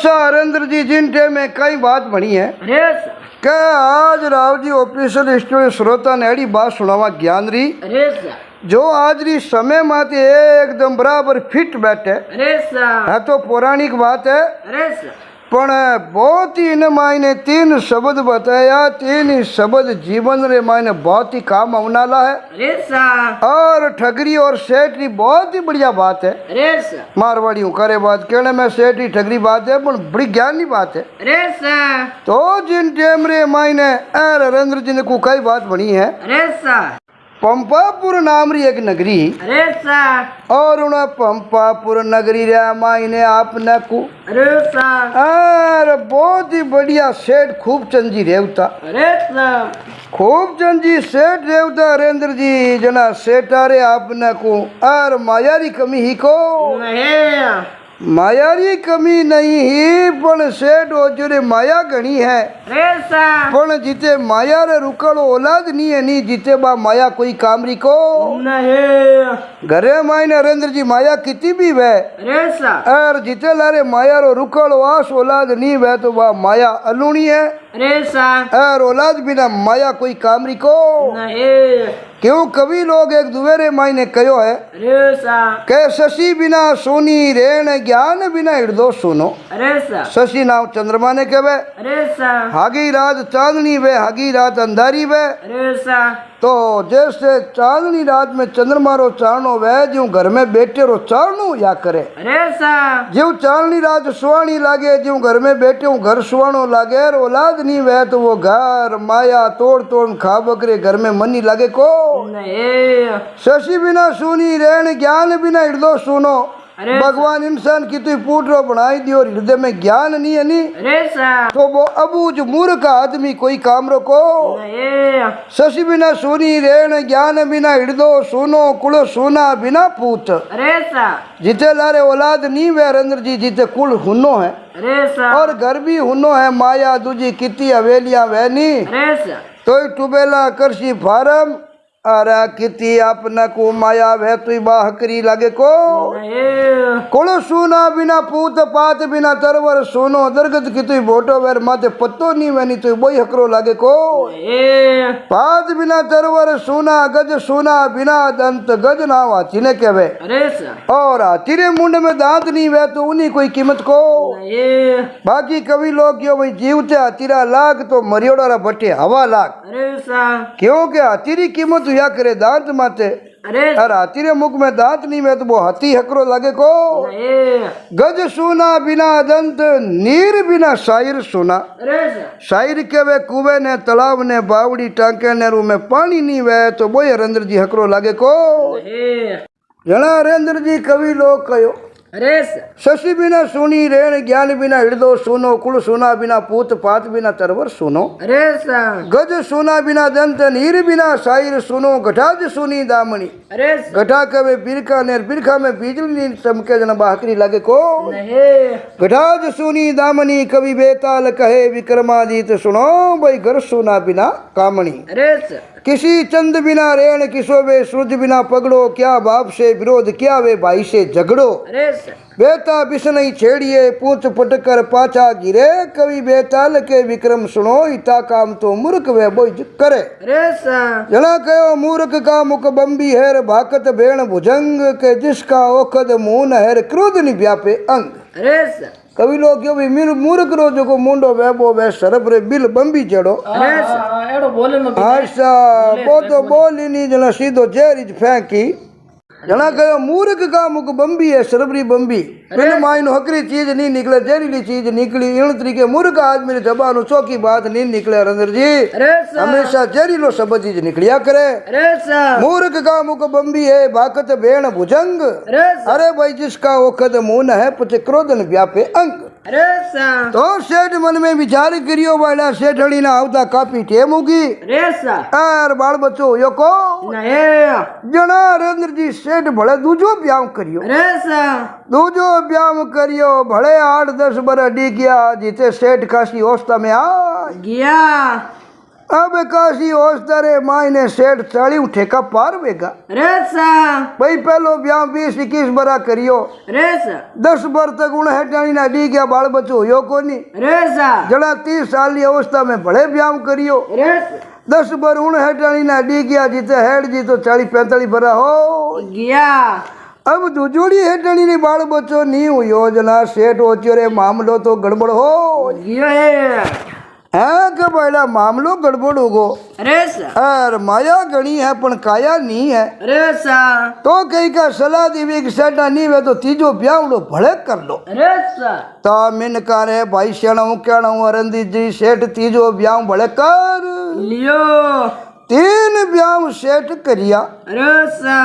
अच्छा हरेंद्र जी, जिन टे में कई बात बनी है अरे कि आज राव जी ऑफिशियल स्टूडियो श्रोता ने अड़ी बात सुनावा ज्ञान री अरे जो आज री समय माते एकदम बराबर फिट बैठे अरे है तो पौराणिक बात है, अरे पण बहुत ही इन मायने तीन शब्द बताया। तीन ही शब्द जीवन रे मायने बहुत ही काम आने वाला है अरे और ठगरी और सेठ की बहुत ही बढ़िया बात है। अरे मारवाड़ियों करे बात कहने में सेठ ही ठगरी बात है, पण बड़ी ज्ञान की बात है। अरे तो जिन टेम रे मायने नरेंद्र जी ने को कई बात बनी है। अरे पंपापुर नाम री एक नगरी अरे और उन पंपापुर नगरी रे मायने आपने को अरे बहुत ही बढ़िया सेठ खूब चंद जी रेवता। अरे खूब चंद जी सेठ रेवता हरेंद्र जी जना सेठा रे आपने को और माया री कमी ही को माया री कमी नहीं ही, पण सेठ ओजरे माया घणी है। पण जिते माया रे रुकड़ो औलाद नहीं है नी जिते बा माया कोई कामरी को घरे मायने नरेंद्र जी माया किती भी वे और जिते लारे माया रो रुकड़ो आस औलाद नहीं वे तो बा माया अलूणी है और औलाद बिना माया कोई कामरी को क्यों कवि लोग एक दुवेरे मायने कहो है के शशि बिना सोनी रेण ज्ञान बिना हृदय सुनो। शशि नाम चंद्रमा ने कहवे, हागी रात चांदनी वे हागी रात अंधारी वे। तो जैसे चांदनी रात में चंद्रमा रो चारणो वे जो घर में बैठे रो चारणो या करे जो चांदनी रात सुहानी लागे जो घर में बैठे हूँ घर सुहानो लागे औलाद नहीं वे तो वो घर माया तोड़ तोड़ खा बकरे घर में मन नहीं लागे को शशि बिना सुनी रेण ज्ञान बिना हृदय सुनो। भगवान इंसान की तू पूटरो बनाई दी और हृदय में ज्ञान नहीं है नी तो वो अबूझ मूर्ख आदमी कोई काम को शशि बिना सुनी रेण ज्ञान बिना हृदय सुनो कुल सुना बिना पूत जिते लारे औलाद नहीं वे हरेंद्र जी जिते कुल हुनो है और घर भी हुनो है माया दूजी किती हवेलियां वे नी तो टुबेला करसी फार्म अरे किती अपना को माया वे तु बाहकरी लगे को कुल सुना बिना पूत पात बिना तरवर सुनो दरगत की तु बोटो वेर माते पत्तो नहीं वनी तु बोई हकरो लगे को पात बिना तरवर सुना गज सुना बिना दंत गज ना हाथी ने कहवे और हाथी रे मुंड में दांत नहीं वे तो उन्हीं कोई कीमत को बाकी कवि लोग क्यों भाई जीवते हाथीरा लाख तो मरियोड़ा बटे हवा लाख क्योंकि हाथी री कीमत या करे दांत माते और हाथी रे मुख में दांत नहीं में तो वो हाथी हकरो लगे को गज सुना बिना दंत नीर बिना शायर सुना। शायर के वे कुएं ने तालाब ने बावड़ी टांके ने रू में पानी नहीं वे तो बोए हरेंद्र जी हकरो लगे को जना हरेंद्र जी कवि लोग कहो शशि बिना सुनी रेण ज्ञान बिना हृदय सुनो कुल सुना बिना पूत पात बिना तरवर सुनो गज सुना बिना दंत नीर बिना शायर सुनो गठाज सुनी दामनी गठा कवे बिरखा ने बिरखा में बिजली चमके जना बाहकरी लगे को गठाज सुनी दामनी कवि बेताल कहे विक्रमादित्य सुनो भाई घर सुना बिना कामनी किसी चंद बिना रेण किसो वे सूरज बिना पगड़ो क्या बाप से विरोध क्या वे भाई से झगड़ो बेटा बिसनई छेड़िए पूछ पटकर पाछा गिरे कवि बेताल के विक्रम सुनो इता काम तो मूर्ख वे बोझ करे जना कहो मूर्ख का मुख बम्बी हैर भाकत भेण भुजंग के जिसका ओखद मुन हैर क्रोध नि व्यापे अंग कवि लोग क्यों भी मूर्ख रो जो मुंडो वेबो वे सरब रे बिल बम्बी चढ़ो अच्छा वो तो बोल ही नहीं जना सीधो जेरिज फेंकी जना कहो मूर्ख का मुख बम्बी है सरबरी बम्बी बिन मायनो हकरी चीज नहीं निकले जहरीली चीज निकली इन तरीके मूर्ख आदमी ने जबान चौकी बात नहीं निकले हरेंद्र जी हमेशा जहरीलो सब चीज निकलिया करे मूर्ख का मुख बम्बी है भाकत भेण भुजंग अरे भाई जिसका ओखद मुन है पचे क्रोधन व्यापे अंग तो सेठ मन में विचार करियो वाला सेठड़ी ना आवता काफी टेम होगी और बाल बच्चो यो को जना हरेंद्र जी सेठ भले दूजो ब्याह करियो दूजो ब्याह करियो भले 8-10 बर अडी गया जीते सेठ खासी अवस्था में आ गया अब काशी होस्तारे मायने सेठ 40 ठेका पार वेगा रे सा भाई पहलो ब्याह 20-21 बरा करियो रे सा 10 बर तक उन हेटाणी ना डी गया बाल बच्चो होयो कोनी रे सा जड़ा 30 साल की अवस्था में बड़े ब्याह करियो रे 10 बर उन हेटाणी ना डी गया जीते हेड जी तो 40-45 बरा हो गया अब दुजोड़ी हेटाणी ने बाल बच्चो नहीं हुयो जना सेठ होच्यो रे मामलो तो गड़बड़ हो गया है है के बड़ा मामलो गड़बड़ होगो रे सा और माया गणी है पण काया नहीं है रे सा तो कई का सलाह दीवी कि सेठा नहीं वे तो तीजो ब्यावड़ो भले कर लो रे सा तो मिन करे भाई श्याणू कहणू अरंदी जी सेठ तीजो ब्याह भले कर लियो 3 ब्याह सेठ करिया रे सा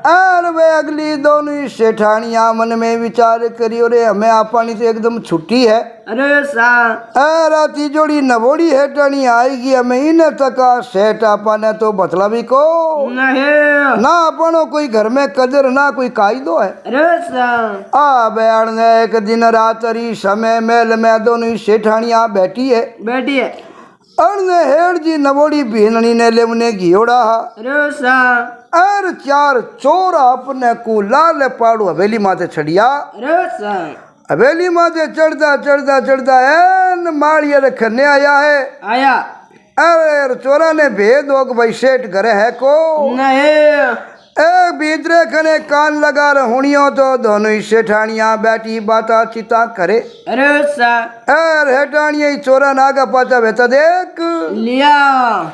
और वे अगली दोनों ही सेठानिया मन में विचार करियो रे हमें आपानी से एकदम छुट्टी है रे सा अरे तीजोड़ी नवोड़ी हेटानी आएगी हमें इन तका सेठ आपने तो बतला भी को नहीं ना अपनो कोई घर में कदर ना कोई कायदो है रे सा आ बैठ ने एक दिन रात री समय मेल में दोनों ही सेठानिया बैठी है बैठी है अरने हेड़ जी नवोड़ी भीननी ने लेमने घियोड़ा रे सा और 4 चोर अपने को लाल पाड़ू हवेली माथे छड़िया रे सा हवेली माथे चढ़ता एन माड़िया रखने आया है आया अरे चोरा ने भेद हो कि भाई सेठ घरे है को नहीं ए भीतरे कने कान लगा रहुणियों तो दोनों ही सेठानिया बैठी बाता चिता करे रे सा एर हेटानिया ही चोरा नागा पाचा बेता देख लिया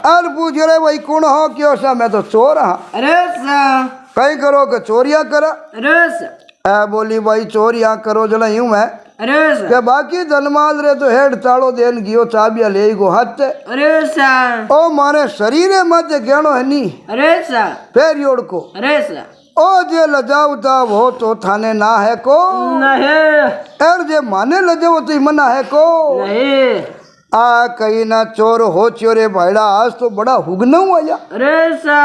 और पूछ रहे भाई कौन हो क्यों सा मैं तो चोर हाँ रे सा कहीं करो कि चोरिया करा रे सा ए बोली भाई चोरिया करो जला यूं मैं रे सा के बाकी धनमाल रे तो हेड ताड़ो देन गियो चाबिया ले गो हाथ रे सा ओ मारे शरीरे मत गहणो है नी रे सा पैर योड़ को रे सा ओ जे लजावता वो तो थाने ना है को नहीं एर जे माने लजाओ तो मना है को नहीं आ कहीं ना चोर हो चोरे भाईड़ा आज तो बड़ा हुगनऊ आया रे सा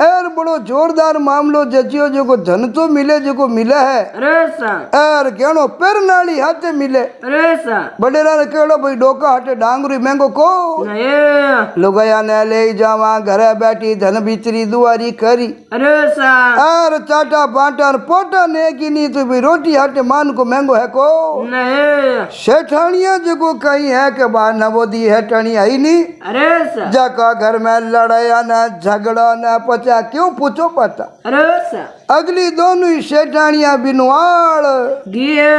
एर बड़ो जोरदार मामलो जजियो जो को धन तो मिले जो को मिले है रे सा एर गहणो पैर नाली हाथे मिले रे सा बडेरा ने केड़ो भाई डोका हटे डांगरी महंगो को नहीं लुगाया ने ले जावा घरे बैठी धन भीतरी दुआरी करी रे सा एर चाटा बाटा पोटा ने की नी तो भाई रोटी हटे मान को महंगो है को नहीं सेठानिया जो कहीं है के बाद वो दी है टणी आई नहीं रे सा जाका घर में लड़ाया ना झगड़ा ना पचा क्यों पूछो पता रे सा अगली दोनों ही सेठानिया बिनवाड़ गिए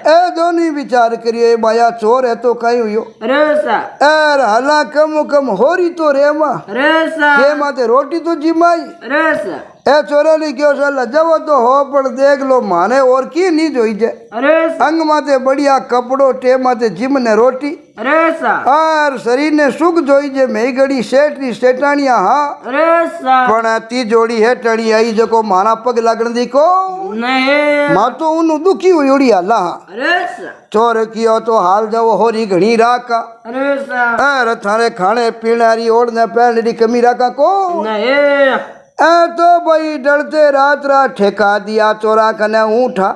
ए दोनों ही विचार करिए बाया चोर है तो कहीं हुई रे सा एर हला कम हो रही तो रेमा रे सा रेमा ते रोटी तो जिमाई रे सा ए चोराली क्यों सा लजावो तो हो पर देख लो माने और की नहीं जोई जे रे सा अंग माते बढ़िया कपड़ो टे माते जिम ने रोटी रे सा और शरीर ने सुख जोई जे मई घड़ी सेठ नी सेठानिया हाँ रे सा पण ती जोड़ी है टणी आई जको माना पग लागण दी को नहीं मां तो उन दुखी हुई उड़ी हला रे सा चोर कियो तो हाल जाओ होरी घणी राका रे सा एर थारे खाने पीने री ओढ़ने पहनने री कमी राका को नहीं ए तो भाई डरते रात ठेका दिया चोरा कने ऊठा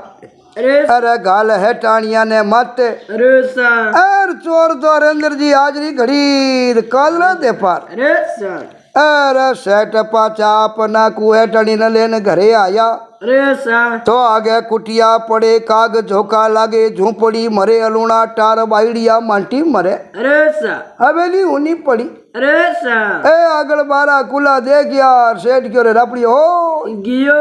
रे अरे गाल है टाणिया ने माते रे सा एर चोर तो अंदर जी हाजरी घड़ी कालरा दे पार रे सा अरे सेठ पाचा अपना कुए टणी न लेने घरे आया रे सा तो आगे कुटिया पड़े काग झोंका लागे झूपड़ी मरे अलूणा टार बाइडिया मांटी मरे रे सा हवेली ऊनी पड़ी रे सा ए आगल बारा कुला देख यार सेठ क्यों रे रपड़ी हो गियो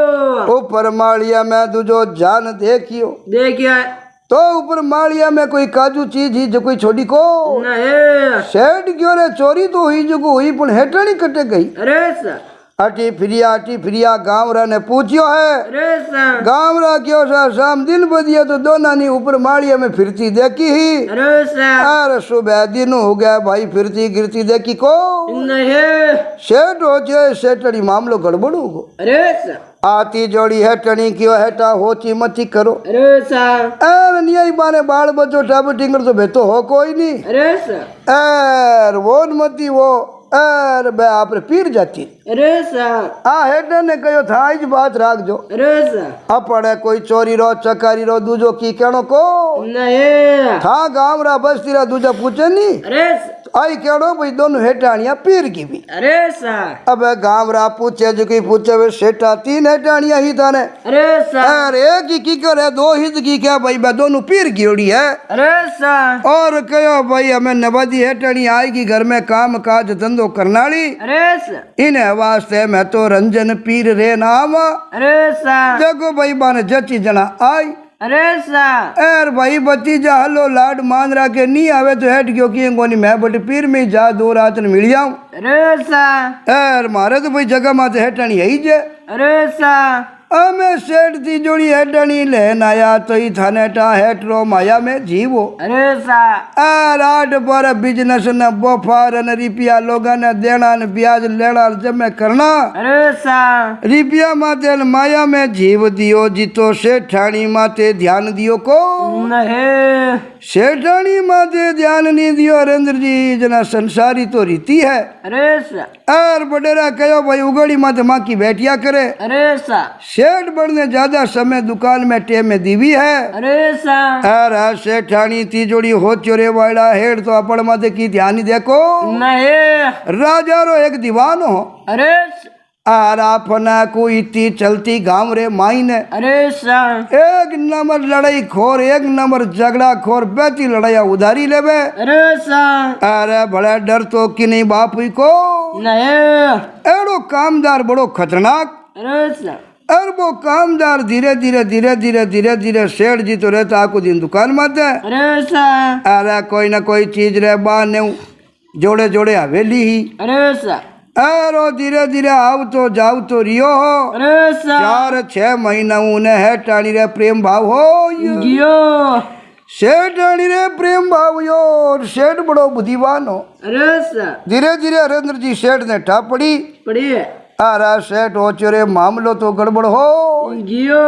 ऊपर मालिया में तुझो जान देखियो देखिए तो ऊपर मालिया में कोई काजू चीज ही जो कोई छोड़ी को नहीं सेठ क्यों रे चोरी तो हुई जो को हुई पण हेटणी कटे गई रे सा अटी फिरिया गाँव रा ने पूछियो है रे सा गाँव रा क्यों सा शाम दिन बदिया तो दोना नी ऊपर मालिया में फिरती देखी ही रे सा अरे सुबह दिन हो गया भाई फिरती गिरती देखी को नहीं सेठ हो जाए सेठड़ी मामलो गड़बड़ होगो रे सा आती जोड़ी है टणी क्यों हेटा होची मती करो रे सा एर नियाई बाने बाल बच्चो टाबर टिंगर तो बेतो हो कोई नहीं रे सा एर वो मती वो एर बे आप पीर जाती रे सा आ हेडर ने कहो था आज बात राख जो रे सा अपने कोई चोरी रो चकारी रो दूजो की कहनो को नहीं था गाँव रा बस्ती रा दूजा पूछे नहीं रे सा आई केड़ो भाई दोनों हेटानिया पीर की भी। अरे सा अब गांव रा पूछे जो की पूछे वे सेठा 3 हेटानिया ही थाने। अरे सा अरे एक ही की करे 2 हित की क्या भाई बे दोनों पीर की ओड़ी है। अरे सा और कहो भाई हमें नवादी हेटानी आएगी घर में काम काज धंधो करनाली। अरे सा इन्हें वास्ते मैं तो रंजन पीर रे नाम। अरे सा देखो भाई बाने जची जना आई। अरे सा एर भाई भतीजा हलो लाड मान रहा के नहीं आवे तो हेट क्यों की कोनी मैं बट पीर में जा 2 रात न मिल जाऊं। अरे सा एर मारे तो भाई जगह माते हेटानी है ही जे। अरे सा हमें सेठ ती जोड़ी हेटानी लेन आया तो ही थानेटा हेटरो माया में जीवो। अरे सा एर 8 पर बिजनेस न बोफार न रिपिया लोगा न देना न ब्याज लेना जमे करना। अरे सा रिपिया माते न माया में जीव दियो जीतो सेठानी माते ध्यान दियो को नहीं सेठानी माते ध्यान नहीं दियो। हरेंद्र जी जना संसारी तो रीति है। अरे सा और बडेरा कहो भाई उगड़ी माते माँ की बैठिया करे। अरे सा सेठ बढ़ने ज्यादा समय दुकान में टेम में दीवी है। अरे सा और सेठानी तीजोड़ी हो चोरे वाला हेड तो अपन माते की ध्यान ही देखो। नहीं राजा रो एक दीवान हो अरे और अपना को इतनी चलती गांव रे माइन। अरे सा एक नंबर लड़ाई खोर 1 नंबर झगड़ा खोर बेती लड़ाइया उधारी लेवे। अरे सा अरे बड़ा डर तो कि नहीं बाप ही को नहीं एड़ो कामदार बड़ो खतरनाक। अरे सा और वो कामदार धीरे धीरे सेठ जी तो रहता आको दिन दुकान माते। अरे सा अरे कोई ना कोई चीज रे बाने जोड़े जोड़े हवेली ही। अरे सा अरे धीरे धीरे आव तो जाव तो रियो हो। अरे सा 4-6 महीना उन्हें है टाणी रे प्रेम भाव हो जियो सेठ टाणी रे प्रेम भाव यो। और सेठ बड़ो बुद्धिमान हो। अरे सा धीरे धीरे हरेंद्र जी सेठ ने ठा पड़ी। पढ़िए अरे सेठ हो चोरे मामलो तो गड़बड़ हो। जियो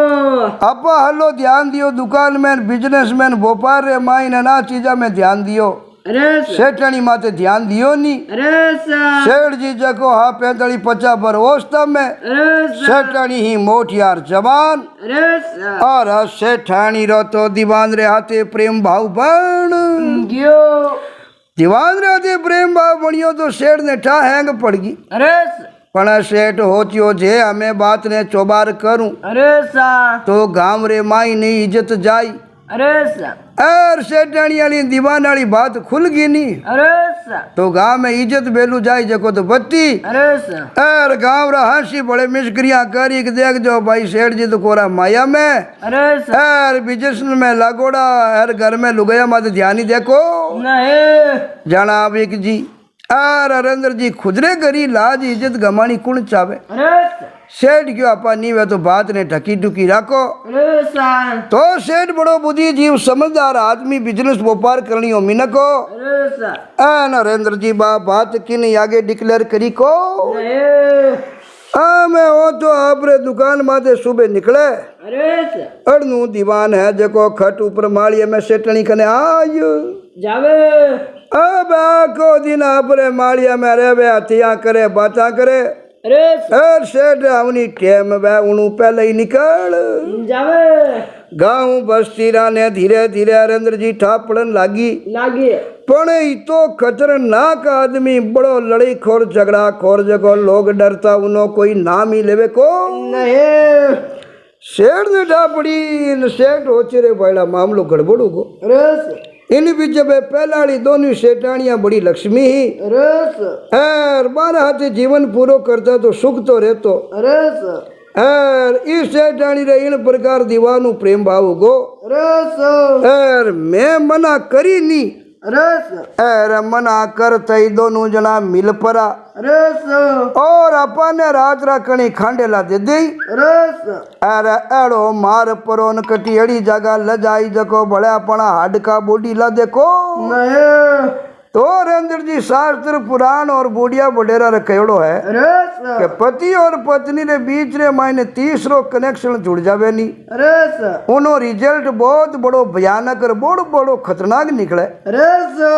अपा हलो ध्यान दियो दुकान में बिजनेसमैन व्यापार रे माइन ना चीजा में ध्यान दियो। अरे सा सेठानी माते ध्यान दियो नी। अरे सा सेठ जी जको हा 45-50 बरस में अरे सा सेठानी ही मोटियार जवान। अरे सा और सेठानी रो तो दीवान रे हाथे प्रेम भाव बन। जियो दीवान रे हाथे प्रेम भाव बनियो तो सेठ ने ठा हैंग पड़गी। अरे सा पण सेठ होचियो जे हमें बात ने चौबार करूं अरे सा तो गांव रे माई नहीं इज्जत जाई। अरे सा और सेठानी वाली दीवान वाली बात खुल गई नी अरे सा तो गांव में इज्जत बेलू जाई जको तो बत्ती। अरे सा और गांव रा हंसी बड़े मिस्क्रियां करी के देख जो भाई सेठ जी तो कोरा माया में। अरे सा और बिजनेस में लागोड़ा और घर में लुगया मत ध्यान ही देखो। नहीं जाना विक जी और हरेंद्र जी खुदरे करी लाज इज्जत गमानी कुण चावे। अरे सा सेठ क्यों आपा नहीं वे तो बात ने ढकी ढुकी रखो। अरे सा तो सेठ बड़ो बुद्धि जीव समझदार आदमी बिजनेस व्यापार करनी हो मिनको। अरे सा नरेंद्र जी बात किन आगे डिक्लेयर करी को। नहीं मैं हो तो आपरे दुकान माते सुबह निकले। अरे सा अड़नू दीवान है जको खट ऊपर मालिए में सेठनी कने आयो जावे अब आको दिन आपरे मालिया में रहे हथिया करे बाता करे। अरे सा और सेठ अपनी टेम वे उनु पहले ही निकल जावे गाँव बस्ती ने धीरे धीरे हरेंद्र जी ठापड़न लागी। लागे पण ई तो खतरनाक आदमी बड़ो लड़ाई खोर झगड़ा खोर जगो लोग डरता उनो कोई नाम ही लेवे को नहीं सेठ ने ठापड़ी सेठ होचे रे भाईला मामलो गड़बड़ हो। अरे सा इन बीच में पहलाड़ी दोनों सेठानियां बड़ी लक्ष्मी ही। अरे सा और बारह हाथे जीवन पूरो करता तो सुख तो रहतो। अरे सा और इस सेठानी रे इन प्रकार दीवानु प्रेम भाव गो। अरे सा और मैं मना करी नी। अरे सा और मना कर तई दोनों जना मिल परा। अरे सा और अपन रात राकणी खांडेला दे दे। अरे सा अरे एड़ो मार परोन कटी अड़ी जगह ल जाई जको बड़े अपना हाडका बॉडी ला देखो। नहीं तो हरेंद्र जी शास्त्र पुराण और बूढ़िया बडेरा रे कहेड़ो है अरे सा कि पति और पत्नी रे बीच रे मायने तीसरो कनेक्शन जुड़ जावे नी। अरे सा उनो रिजल्ट बहुत बड़ो भयानक और बड़ो बड़ो खतरनाक निकले। अरे सा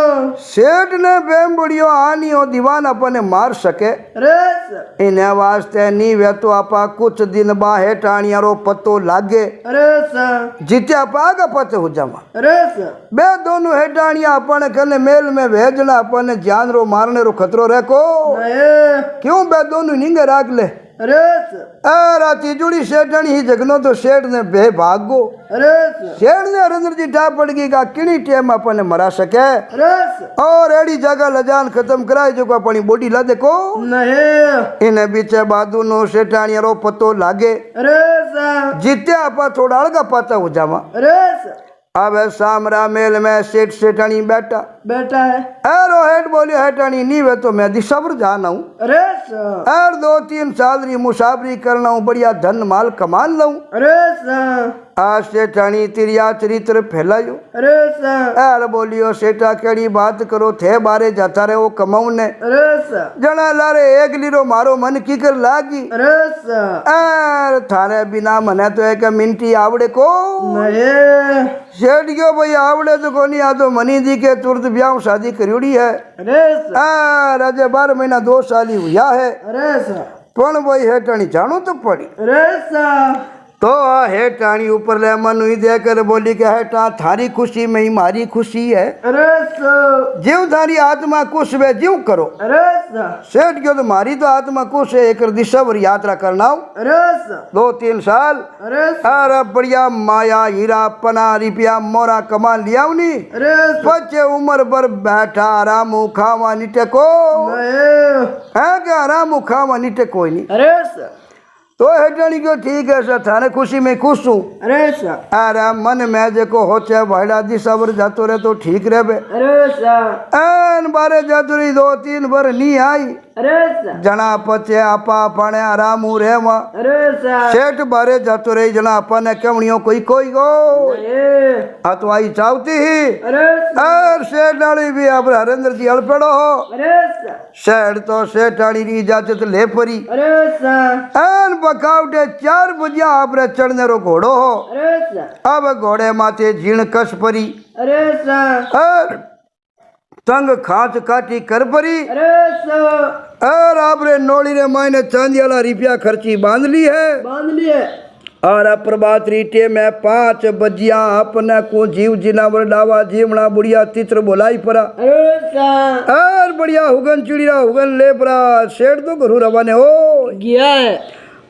सेठ ने बेम बड़ियो आनी हो दीवान अपने मार सके। अरे सा इन्हें वास्ते नी वे तो आपा कुछ दिन बाहे टाणिया रो पत्तो लागे। अरे सा जीते आपा आगा पते हो जावा। अरे सा बे दोनों हेटाणिया अपने कने मेल में है जना अपन जान रो मारने रो खतरो रह को नहीं क्यों बे दोनों नींगे राख ले अरे सर अरे तिजुड़ी सेठनी ही जगनो तो सेठ ने बे भागो अरे सर सेठ ने हरेंद्र जी टा पड़ गई का किनी टेम अपन ने मरा सके अरे सर और एड़ी जगह लजान खत्म कराई जो को अपनी बॉडी ला देखो नहीं इने बीचे बादू नो सेठानी रो पतो लागे अरे सर जीते आपा थोड़ा अलगा पाता हो जावा अरे सर अब सामरा मेल में सेठ सेठानी बैठा बेटा है एरो हेठ बोलियो हेठानी नी वे तो मैं दिसबर जाना हूँ अरे सर और 2-3 साल री मुसाफरी करना हूँ बढ़िया धन माल कमा लूँ अरे सर आज सेठानी तिरिया चरित्र फैलायो अरे सर यार बोलियो सेठा केड़ी बात करो थे बारे जाता रहे वो कमाऊ ने अरे सर जना लारे एक लीरो मारो मन की कर लागी अरे सर यार थारे बिना मने तो एक मिनटी आवड़े को नहीं सेठ गयो भाई आवड़े तो कोनी आ तो मनी दी के तुरंत ब्याह शादी करियोड़ी है अरे सर यार अजय 12 महीना 2 साल ही हुआ है अरे सर पण भाई हेठानी जानो तो पड़ी अरे सर तो आ हेठानी ऊपर ले मन हुई देकर बोली कि हेठा थारी खुशी में ही मारी खुशी है अरे सर जीव थारी आत्मा खुश वे जीव करो अरे सर सेठ क्यों तो मारी तो आत्मा खुश है एक दिसंबर यात्रा करना हो अरे सर 2-3 साल अरे सर अरे बढ़िया माया हीरा पना रुपया मोरा कमा लिया नी अरे सर बच्चे उम्र भर बैठा आराम खावा निटे को नहीं है क्या आराम खावा निटे कोई नहीं अरे सर तो हेठानी क्यों ठीक है सर थाने खुशी में खुश हूँ अरे सर अरे मन में जेको होचे भाईड़ा दिसंबर जातो रहे तो ठीक रहे बे अरे सर एन बारे जातो रही 2-3 बार नहीं आई अरे सर जना पचे आपा पाने आराम रे वहाँ अरे सर सेठ बारे जातो रही जना अपने केवणियों कोई कोई गो नहीं आ तो आई चाहती ही अरे सर और सेठ डाली भी आप हरेंद्र जी अड़पेड़ो हो अरे सर सेठ तो सेठ डाली री इजाजत ले परी अरे सर एन बकावटे 4 बजिया आपरे चढ़ने रो घोड़ो हो अरे सर अब घोड़े माथे झीण कस परी अरे सर और तंग खाच काटी कर परी अरे सर और आपरे नोड़ी रे मायने चांदी वाला रुपया खर्ची बांध ली है बांध लिए और प्रभात रीटे में 5 बजिया अपने को जीव जिनावर डावा जीवना बुढ़िया तित्र बोलाई परा अरे सर और बढ़िया हुगन चिड़िया हुगन ले परा सेठ तो घरू रवाने हो गया है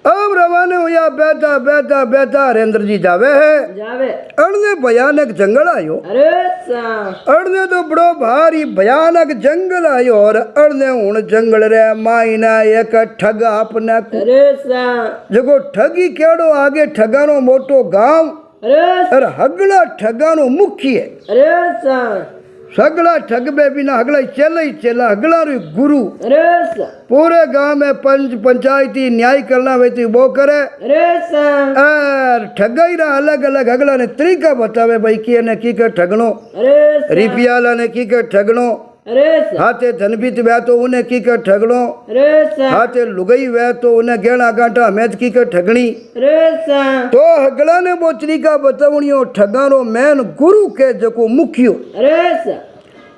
अब रवाने हुआ बैठा बैठा बैठा हरेंद्र जी जावे है जावे अड़ने भयानक जंगल आयो अरे सर अड़ने तो बड़ो भारी भयानक जंगल आयो और अड़ने उन जंगल रे मायना एक ठग अपने को अरे सर जको ठगी केड़ो आगे ठगानो मोटो गांव अरे और हगला ठगानो मुखी है अरे सर सगला ठग बे बिना हगला चेला ही चेला हगला रू गुरु अरे सर पूरे गांव में पंचायती न्याय करना वे वो करे अरे सर और ठगाई रहा अलग अलग अगला ने तरीका बतावे भाई की ने की कर ठगनो अरे सर रिपियाला ने की कर ठगनो अरे सर हाथे धनबीत वे तो उन्हें की कर ठगनो अरे सर हाथे लुगई वे तो उन्हें गेड़ा गांठा हमें की कर ठगनी अरे सर तो हगला ने वो तरीका बतावणियो ठगानो मैन गुरु के जको मुखियो अरे सर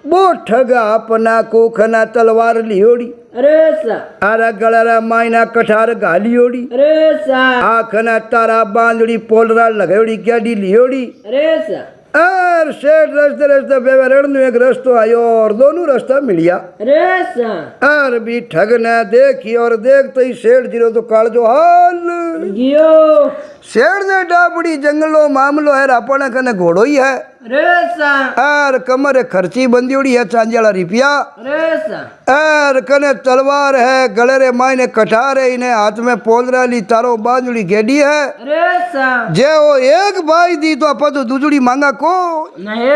वो ठगा अपना कोखना तलवार लियोड़ी अरे सर आरा गलारा मायना कठार घालियोड़ी अरे सर आखना तारा बांधड़ी पोलरा लगायोड़ी गाड़ी लियोड़ी अरे सर और सेठ रस्ते रस्ते बेवरण में एक रस्तो आयो और दोनों रास्ता मिलिया अरे सर और भी ठग ने देखी और देखते ही सेठ जीरो तो काल जो हाल गियो सेठ ने डाबड़ी जंगलो मामलो है अपने कने घोड़ो ही है अरे सर और कमर खर्ची बंदियोड़ी है चांदी वाला रुपया अरे सर और कने तलवार है गले रे मायने कठार है इन्हें हाथ में पोलरा ली तारो बांजुड़ी गेडी है अरे सर जे वो एक बाई दी तो अपन तो दूजड़ी मांगा को नहीं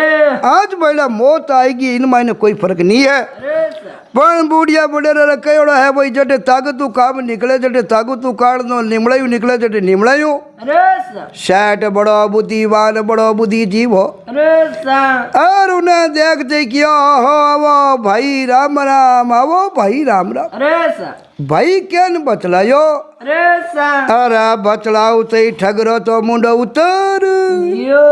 आज पहला मौत आएगी इन मायने कोई फर्क नहीं है अरे सर पण बूढ़िया बुढ़ेरा कयोड़ा है भाई जटे ताकतू काम निकले जटे ताकतू काढ़नो निमड़ायू निकले जटे निमड़ायू अरे सर सेठ बड़ो बुद्धिवान बड़ो बुद्धि जीव हो अरे सर और उन्हें देखते कि हो आवो भाई राम राम आवो भाई राम राम अरे सर भाई केन बचलायो अरे सर अरे बचलाऊ ते ठगरो तो मुंडो उतर गियो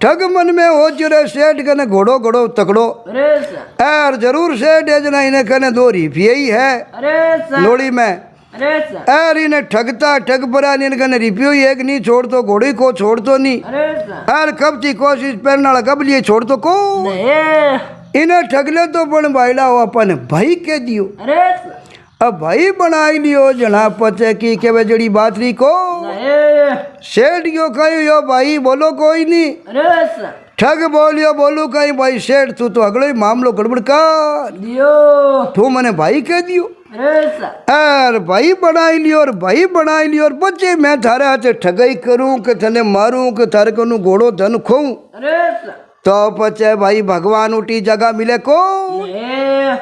ठग मन में हो जरे सेठ कने घोड़ो घोड़ो तकड़ो अरे सर और जरूर सेठ है जना इन्हें कने 2 रुपये ही है अरे सर लोड़ी में अरे सर और इन्हें ठगता ठग परा इन्हें कने रुपयो ही एक नहीं छोड़ तो घोड़ी को छोड़ तो नहीं अरे सर और कब थी कोशिश पैरना कब लिए छोड़ तो को नहीं इन्हें ठगले तो पण भाईला हो अपन भाई कह दियो। अरे सर अब भाई बनाई लियो जना पचे की के जड़ी बातरी को नहीं सेठ यो कहीं यो भाई बोलो कोई नहीं। अरे सर ठग बोलियो बोलू कहीं भाई सेठ तू तो अगलो ही मामलो गड़बड़ कर दियो तू मने भाई कह दियो। अरे सर यार भाई बनाई लियो और भाई बनाई लियो और बच्चे मैं थारे हाथे ठगाई करूं कि थने मारूं कि थारे को घोड़ो धन खोऊं अरे सर तो पचे भाई भगवान उठी जगह मिले को नहीं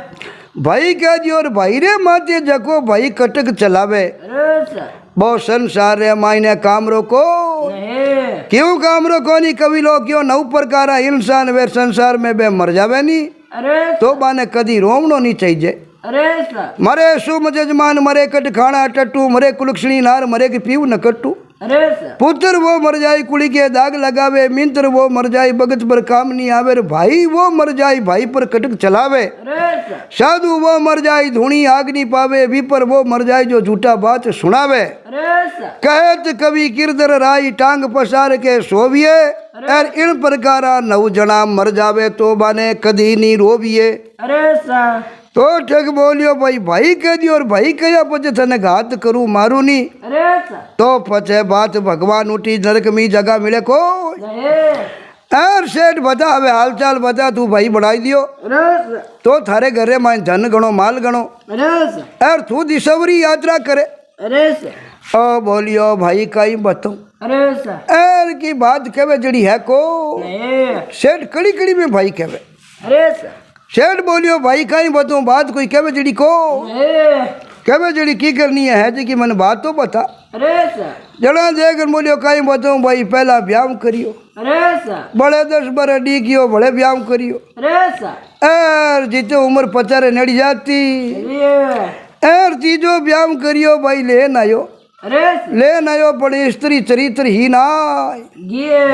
भाई कह दियो और भाई रे माते जको भाई कटक चलावे अरे सर बहुत संसार रे मायने काम रोको नहीं क्यों काम रोको नहीं कवि लोग क्यों नौ प्रकार इंसान वे संसार में बे मर जावे नहीं अरे तो बाने कदी रोमनो नहीं चाहिए। अरे सर मरे सुम जजमान मरे कट खाना टट्टू मरे कुलक्षणी नार मरे के पीव न कट्टू अरे सर पुत्र वो मर जाए कुड़ी के दाग लगावे मित्र वो मर जाए भगत पर काम नहीं आवे भाई वो मर जाए भाई पर कटक चलावे अरे सर साधु वो मर जाए धूणी आग नहीं पावे विपर वो मर जाए जो झूठा बात सुनावे अरे सर कहत कवि किरदर राई टांग पसार के सोविए और इन प्रकार 9 जना मर जावे तो बाने कदी नहीं रोविए। अरे सर तो ठग बोलियो भाई भाई कह दियो और भाई कया पचे थने घात करूं मारू नहीं अरे सर तो पचे बात भगवान उठी नरक में जगह मिले को नहीं यार सेठ बता हवे हालचाल बता तू भाई बढ़ाई दियो अरे सर तो थारे घरे में धन गणो माल गणो अरे सर यार तू दिसवरी यात्रा करे। अरे सर ओ बोलियो भाई कहीं बताऊं अरे सर यार की बात कहवे जड़ी है को नहीं सेठ कड़ी कड़ी में भाई कहवे। अरे सर सेठ बोलियो भाई कहीं बताऊं बात कोई कहवे जड़ी को नहीं कहवे जड़ी की करनी है जी की मन बात तो बता। अरे सर जड़ा देकर बोलियो कहीं बताऊं भाई पहला व्यायाम करियो अरे सर बड़े 10 बार डी कियो बड़े व्यायाम करियो अरे सर एर जिते उम्र 50 नड़ी जाती अरे एर तीजो व्यायाम करियो भाई लेन आयो अरे सर लेन आयो बड़े स्त्री चरित्र ही ना गिए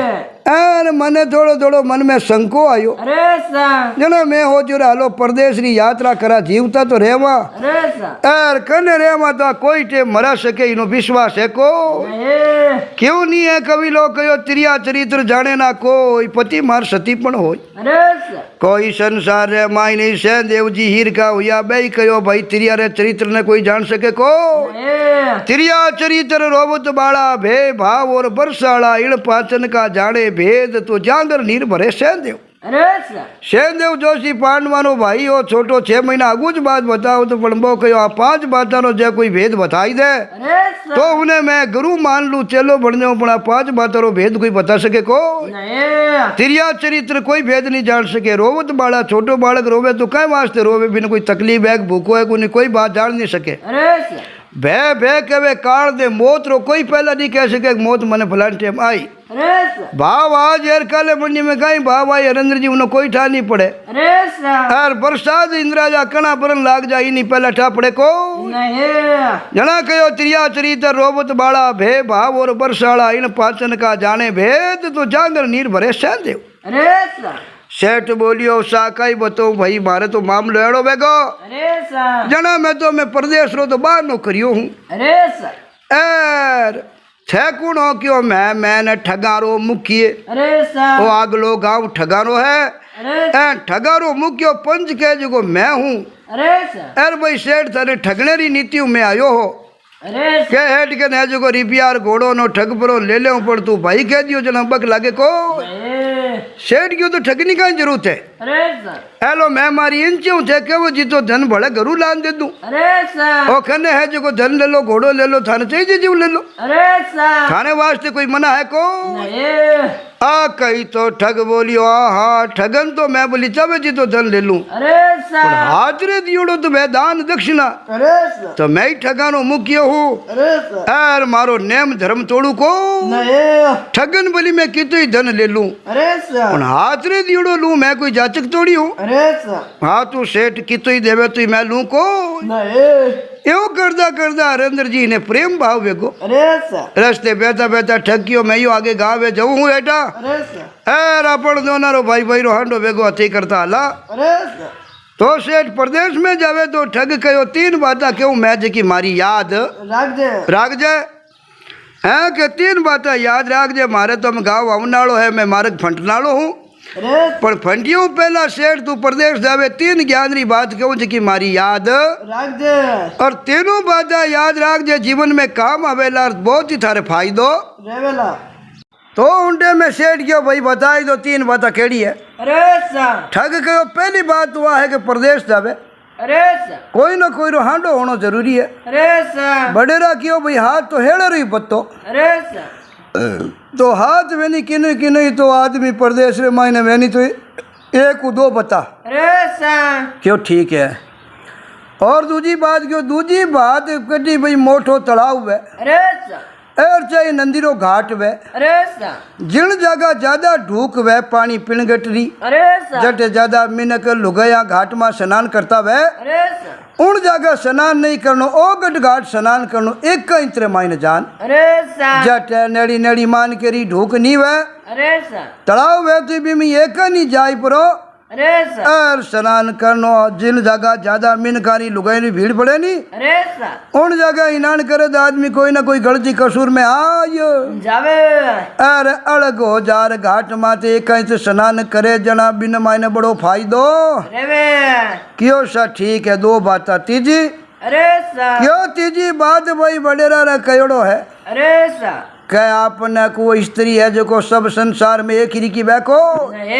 एर मने थोड़ो थोड़ो मन में शंको आयो अरे सर जना मैं हो जो हालो परदेश री यात्रा करा जीवता तो रेवा अरे सर एर कने रेवा तो कोई टे मरा सके इनो विश्वास है को नहीं क्यों नहीं है कवि लोग कहो त्रिया चरित्र जाने ना कोई पति मार सती पण होय अरे सर कोई संसार रे माई नहीं से देव जी हीर का हुआ बई कहो भाई त्रिया रे चरित्र ने कोई जान सके को नहीं त्रिया चरित्र रोबत बाड़ा भे भाव और बरसाड़ा इण पाचन का जाने भेद तो जांगर नीर भरे सेनदेव अरे सर सेनदेव जोशी पांडवानो भाई हो छोटो 6 महीना आगू ज बात बताओ तो पड़बो कहो आ 5 बातानो जे कोई भेद बताई दे अरे सर तो उन्हें मैं गुरु मान लू चलो बन जाऊं पण 5 बातारो भेद कोई बता सके को नहीं त्रिया चरित्र कोई भेद नहीं जान सके रोवत बाड़ा छोटो बालक रोवे तो कई वास्ते रोवे बिन कोई तकलीफ है भूखो है कोई बात जान नहीं सके। अरे सर भे भे कहे काल दे मौत रो कोई पहला नहीं कह सके मौत मने फलान टाइम आई अरे सर भाव आज एर काले मंडी में कहीं भाव आई हरेंद्र जी उन्हें कोई ठा नहीं पड़े अरे सर यार बरसात इंद्राजा कणा परन लाग जाई नहीं पहला ठा पड़े को नहीं जना कहो त्रिया चरित्र रोबत बाड़ा भे भाव और बरसाड़ा इन पाचन का जाने भेद तो जांगर नीर भरे सेनदेव। अरे सर सेठ बोलियो साकाई बताऊं भाई मारे तो मामलो एड़ो बेगो अरे सर जना मैं प्रदेश रो तो बाहर नो करियो हूँ अरे सर एर छह कुण हो क्यों मैंने ठगारो मुखिए अरे सर वो आगलो गांव ठगारो है अरे ठगारो मुखियो पंच कह जो मैं हूँ अरे सर एर भाई सेठ थाने ठगने री नीति में आयो हो अरे के हेट के ने जो रिपियार घोड़ो नो ठग परो ले ले पड़ तू भाई कह दियो जना बक लागे को सेठ क्यों तो ठगनी का जरूरत है। अरे सर हेलो मैं मारी इंचू थे के वो जीतो धन भले घरू लान दे दूं अरे सर ओ खने है जो धन ले लो घोड़ो ले लो थाने चाहिए जीव ले लो अरे सर थाने वास्ते कोई मना है को नहीं आ कही तो ठग बोलियो हाँ ठगन तो मैं बोली चावे जी तो धन ले लूं अरे सर हाजरे दियोड़ो तो मैं दान दक्षिणा अरे सर तो मैं ही ठगानो मुख्य हूँ अरे सर यार मारो नेम धर्म तोड़ू को नहीं ठगन बोली मैं कितो ही धन ले लूं अरे सर हाजरे दियोड़ो लूं मैं कोई जाचक तोड़ी हूँ अरे सर हाँ तू सेठ कितो ही देवे तो मैं लूं को नहीं यो करदा करदा हरेंद्र जी ने प्रेम भाव वेगो अरे सर रस्ते बेता बेता ठगियो मैं यो आगे गावे जाऊं हूँ बेटा अरे सर एर अपन दोनारो भाई भाई रो हांडो वेगो हथी करता हला अरे सर तो सेठ प्रदेश में जावे तो ठग कयो 3 बातें क्यों मैं जी मारी याद राख जे है कि 3 बातें याद राख जे मारे तो मैं गाँव आवनालो है मैं मार्ग फंटनालो हूँ अरे पण फंडियों पहला सेठ तू प्रदेश जावे 3 ज्ञान री बात कहूं जी मारी याद राख दे और तीनों बातें याद राख जे जीवन में काम आवेला बहुत ही थारे फायदो रेवेला तो उनटे में सेठ क्यों भाई बताई दो 3 बातें केड़ी है। अरे सा ठग कहो पहली बात हुआ है कि प्रदेश जावे अरे सा कोई ना कोई रो हांडो होना जरूरी है। अरे सा बडेरा क्यों भाई हाथ तो हेड़े रही पत्तो अरे सा तो हाथ में नहीं किने की नहीं तो आदमी प्रदेश रे मायने में नहीं तो 1 को 2 बता अरे सा क्यों ठीक है। और दूजी बात क्यों दूजी बात कटी भाई मोटो तालाब है अरे सा और चाहे नंदीरो घाट वे अरे सा जिन जगह ज्यादा ढूक वे पानी पिण गटरी अरे सा जट ज्यादा मिनक लुगया घाट में स्नान करता वे अरे सा उन जगह स्नान नहीं करनो ओ गट घाट स्नान करनो एक का इंतरे मायने जान अरे सा जट नेड़ी नेड़ी मान केरी ढूक नहीं वे अरे सा तलाव वे तो भी मैं एक नहीं जाई परो अरे सा और स्नान करनो जिन जगह ज्यादा मिनकारी लुगाई भीड़ पड़े नहीं अरे सा उन जगह इनान करे तो आदमी कोई ना कोई गलती कसूर में आयो जावे अरे अलग हो जार घाट माते कहीं से स्नान करे जना बिन मायने बड़ो फायदो रेवे क्यों सा ठीक है 2 बात तीजी अरे सा क्यों तीजी बात भाई बडेरा रे कयोड़ो है अरे सा क्या आपने को स्त्री है जो को सब संसार में एक ही की बैको नहीं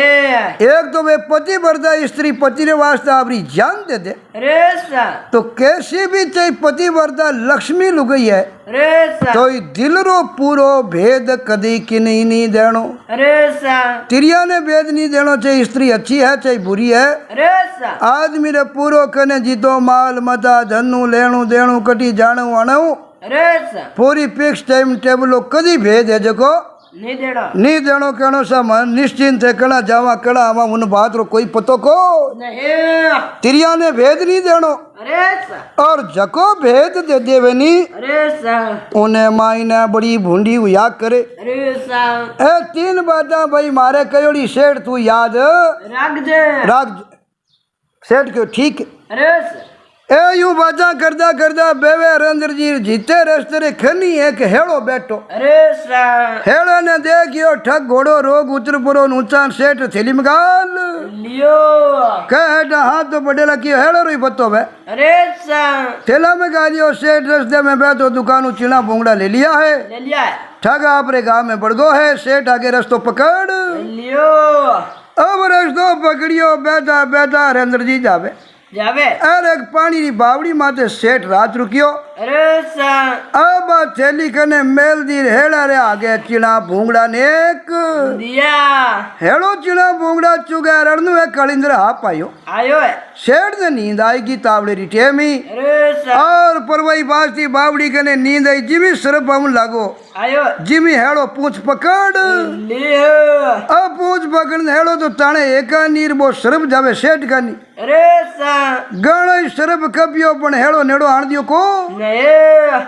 एक तो वे पति वर्दा स्त्री पति रे वास्ते अपनी जान दे दे अरे सा तो कैसी भी चाहे पति वर्दा लक्ष्मी लुगई है अरे सा तो दिल रो पूरो भेद कदी कि नहीं देनो अरे सा तिरिया ने भेद नहीं देनो चाहे स्त्री अच्छी है चाहे बुरी है अरे सा आदमी रे पूरो कने जीतो माल मता धनु लेणु देणु कटी जानू आणू अरे सा पूरी फिक्स टाइम टेबलो कदी भेद है जको नहीं देना नहीं देनो कहनो सा मन निश्चिंत है कणा जावा कणा आवा उन बात रो कोई पतो को नहीं तिरिया ने भेद नहीं देनो अरे सा और जको भेद दे देवे नी अरे सा उन्हें मायने बड़ी भूंडी हुआ करे अरे सा ए 3 बातें भाई मारे कयोड़ी सेठ तू याद राख दे राख सेठ क्यों ठीक अरे सा ए यूं बाजा करदा करदा बेवे रंजर जी जीते रस्ते रे खनी एक हेड़ो बैठो अरे सा हेड़ो ने देखियो ठग घोड़ो रोग उतर परो ऊंचा सेठ थैली में गाल लियो कह हाथ तो बडेला की हेड़ो रही बतो बे अरे सा थैला में गालियो सेठ रस्ते में बैठो दुकानों चीना भोंगड़ा ले लिया है ले लिया है ठग आपरे गांव में बढ़ गो है सेठ आगे रस्तो पकड़ लियो अब रस्तो पकड़ियो बैठा बैठा रंजर जी जावे जावे अरे एक पानी री बावड़ी माते सेठ रात रुकियो अरे सा अब थैली कने मेल दी हेड़ा रे आगे चिड़ा भूंगड़ा ने एक दिया हेड़ो चिड़ा भूंगड़ा चुगा रणनु है कलिंद्र हा पायो आयो है सेठ ने नींद आएगी तावड़े री टेमी अरे सा और परवाई बास्ती बावड़ी कने नींद आई जिमी सरप हम लागो आयो जिमी हेड़ो पूछ पकड़ लियो अब पूछ पकड़ हेड़ो तो ताने एका नीर बो सरप जावे सेठ कानी अरे सा गण सरप कपियो पण हेड़ो नेड़ो आण दियो को नहीं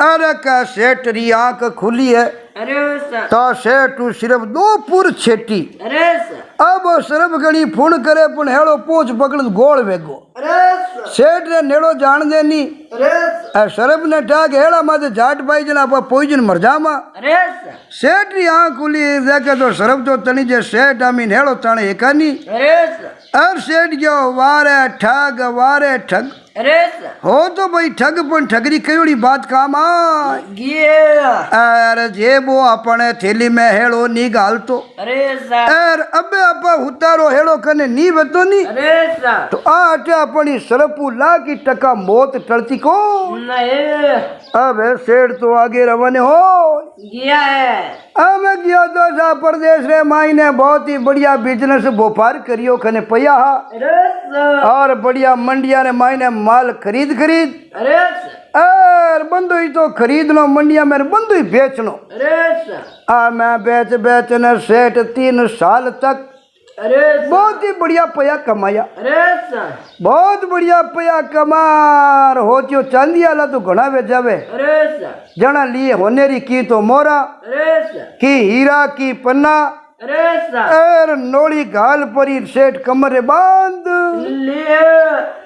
अरे का सेठ री आंख खुली है अरे सा तो सेठ तू सिर्फ 2 पुर छेटी अरे सा अब सरप गणी फूण करे पण हेड़ो पूछ पकड़ गोल वेगो अरे सा सेठ रे नेड़ो जान दे नी अरे सा सरप ने टाक हेड़ा माते जाट पाई जना आप पोइजन मर जामा अरे सा सेठ री आंख खुली देखे तो सरप तो तनी जे सेठ आमीन हेड़ो ताणे एकानी अरे सा और सेठ गयो वारे ठग अरे सा हो तो भाई ठग पण ठगरी कयोड़ी बात काम आ गिया अरे जे वो अपने थैली में हेड़ो नी गालतो अरे सा अर अबे अपा उतारो हेड़ो कने नी बतो नी अरे सा तो आटे अपनी सरपू ला की टका मौत टलती को नहीं अब सेठ तो आगे रवाने हो गया है अब गयो तो सा प्रदेश रे मायने बहुत ही बढ़िया बिजनेस व्यापार करियो कने पया अरे सा और बढ़िया मंडिया रे मायने माल खरीद अरे सा और बंदो ही तो खरीद लो मंडिया में बंदो ही बेच लो अरे सा मैं बेच न सेठ 3 साल तक अरे सा बहुत ही बढ़िया पैसा कमाया अरे सा बहुत बढ़िया पैसा कमार हो जो चांदी आला तो घना वे जावे अरे सा जना लिए होनेरी की तो मोरा अरे सा की हीरा की पन्ना अरे सा और नोड़ी घाल परी सेठ कमरे बांध लिए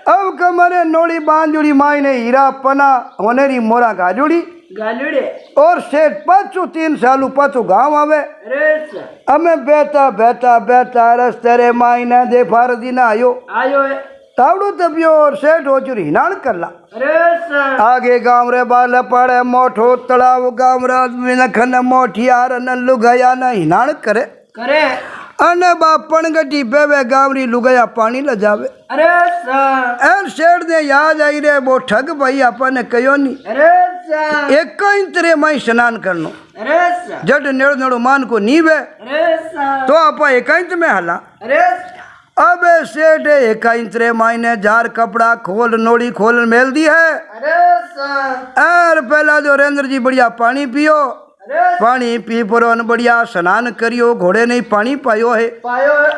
अब कमरे नोड़ी बांध जुड़ी माई ने हीरा पन्ना होनेरी मोरा गाजुड़ी गालुड़े और सेठ पाछू 3 साल पाछू गांव आवे। अरे सर अमे बेता बेता बेता रस्ते रे मायने दे फार दिन आयो आयो है। तावड़ो तबियो और सेठ हो चुरी हिनाण करला। अरे सर आगे गांव रे बाल पड़े मोठो तलाव गांव रे आदमी न खन मोठियार न लुगाया न हिनाण करे करे अने बापण गड्डी बेवे गावरी लुगाया पानी ल जावे। अरे सर एर सेठ ने याद आई रे वो ठग भाई अपन कयो नी अरे सर एक इंतरे माई स्नान करनो अरे सर जड नेड़ो नेड़ो मान को नीवे अरे सर तो आपा एकांत में हला। अरे अब सेठ एकांत रे मायने जार कपड़ा खोल नोड़ी खोल मेल दी है। अरे सर एर पहला जो रेंद्र जी बढ़िया पानी पियो अरे पानी पी परो न बढ़िया स्नान करियो घोड़े नहीं पानी पायो है पायो है।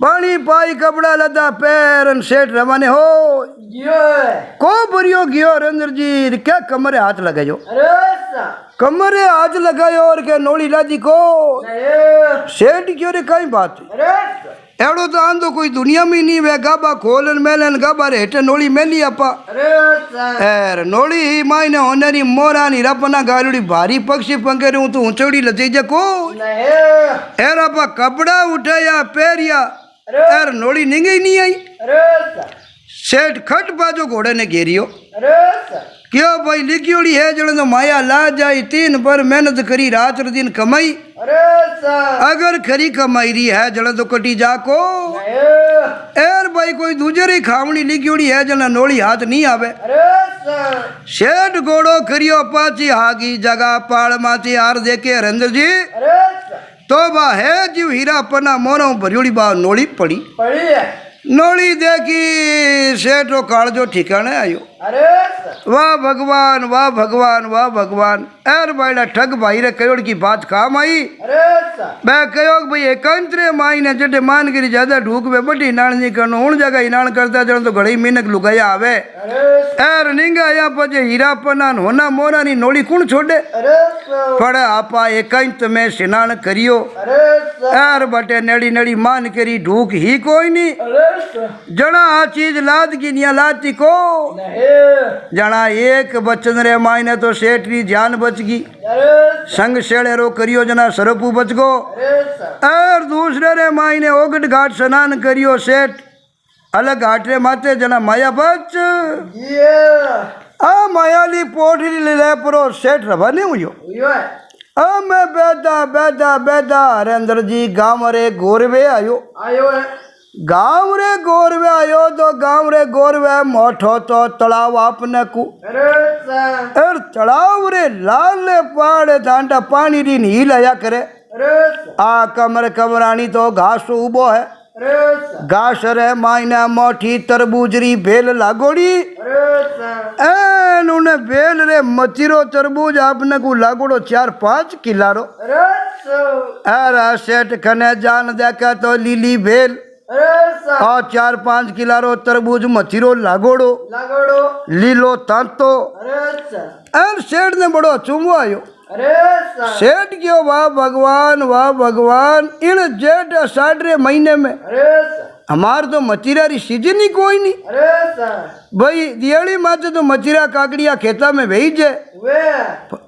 पानी पाई कपड़ा लदा पैर सेठ रवाने हो जियो है। को भरियो गियो रेंद्र जी क्या कमरे हाथ लगायो अरे सर कमरे हाथ लगायो और के नोड़ी लादी को नहीं सेठ क्यों रे कई बात अरे सर एड़ो तो आंदो कोई दुनिया में नहीं वे गाबा खोलन मेलन गाबा रे हेठे नोड़ी मेली आपा अरे सर एर नोड़ी ही मायने होनरी मोरानी रपना गालुड़ी भारी पक्षी पंगे हूं तो ऊंचड़ी लजे जा को नहीं एर आपा कपड़ा उठाया पैरिया एर नोड़ी निंगे नहीं आई। अरे सर सेठ खट बाजो घोड़े ने घेरियो अरे सर क्यों भाई लिखियोड़ी है जड़ तो माया ला जाई 3 पर मेहनत करी रात और दिन कमाई अरे सर अगर खरी कमाई रही है जड़ तो कटी जाको नहीं एर भाई कोई दूसरी खावणी लिखियोड़ी है जड़ नोड़ी हाथ नहीं आवे। अरे सर सेठ घोड़ो करियो पाची हागी जगह पाड़ माची हार देके हरेंद्र जी अरे सर तो बा है जीव हीरा पन्ना मोनो भरियोड़ी बा नोड़ी पड़ी पड़ी है। नोड़ी देखी सेठो कालजो ठिकाने आयो। अरे सर वाह भगवान वाह भगवान वाह भगवान एर बाइला ठग भाई रे कयोड़ की बात काम आई। अरे सर मैं कहो भाई एकांतरे माई ने जटे मान करी ज्यादा ढूक में बड़ी नाण नहीं करनो उन जगह हिनाण करता जण तो घड़ी मीनक लुगाया आवे अरे एर निंगा या पजे हीरा पन्ना होना मोरा नी नोड़ी कुण छोड़े अरे सर पड़े आपा एकांत में स्नान करियो अरे सर एर बटे नेड़ी नेड़ी मान करी ढूक ही कोई नी अरे सर जना आ चीज लाद की निया लाती को नहीं जना एक बचन रे मायने तो सेठ री जान बच गई अरे संग शेड़ेरो करियो जना सरपू बच गो अरे सर और दूसरे रे मायने ओगट घाट स्नान करियो सेठ अलग घाट रे माते जना माया बच ये आ मायाली पोटली ले परो सेठ रवाने हुयो यो है। आ मैं बेदा बेदा बेदा हरेंद्र जी गांव रे गोरवे आयो आयो है। गांव रे गोरवे आयो तो गांव रे गोरवे मोठो तो तलाव आपने को अरे सर और तलाव रे लाल पाड़ डांडा पानी री नी लाया करे अरे सर आ कमर कमरानी तो घास उबो है अरे सर घास रे मायना मोठी तरबूजरी बेल लागोड़ी अरे सर एन उन्हें बेल रे मचिरो तरबूज आपने को लागोड़ो 4-5 किलारो अरे सर अरे सेठ खने जान देखा तो लीली बेल अरे सर और 4-5 किलारो तरबूज मचिरो लागोड़ो लगड़ो लीलो तांतो अरे सर एन सेठ ने बड़ो चुमो आयो। अरे सर सेठ क्यों वाह भगवान इन जेठ अषाढ़ रे महीने में अरे सर हमार तो मचिरा री सीजन ही कोई नहीं अरे सर भाई दियाली माते तो मचिरा काकड़िया खेता में भेजे वे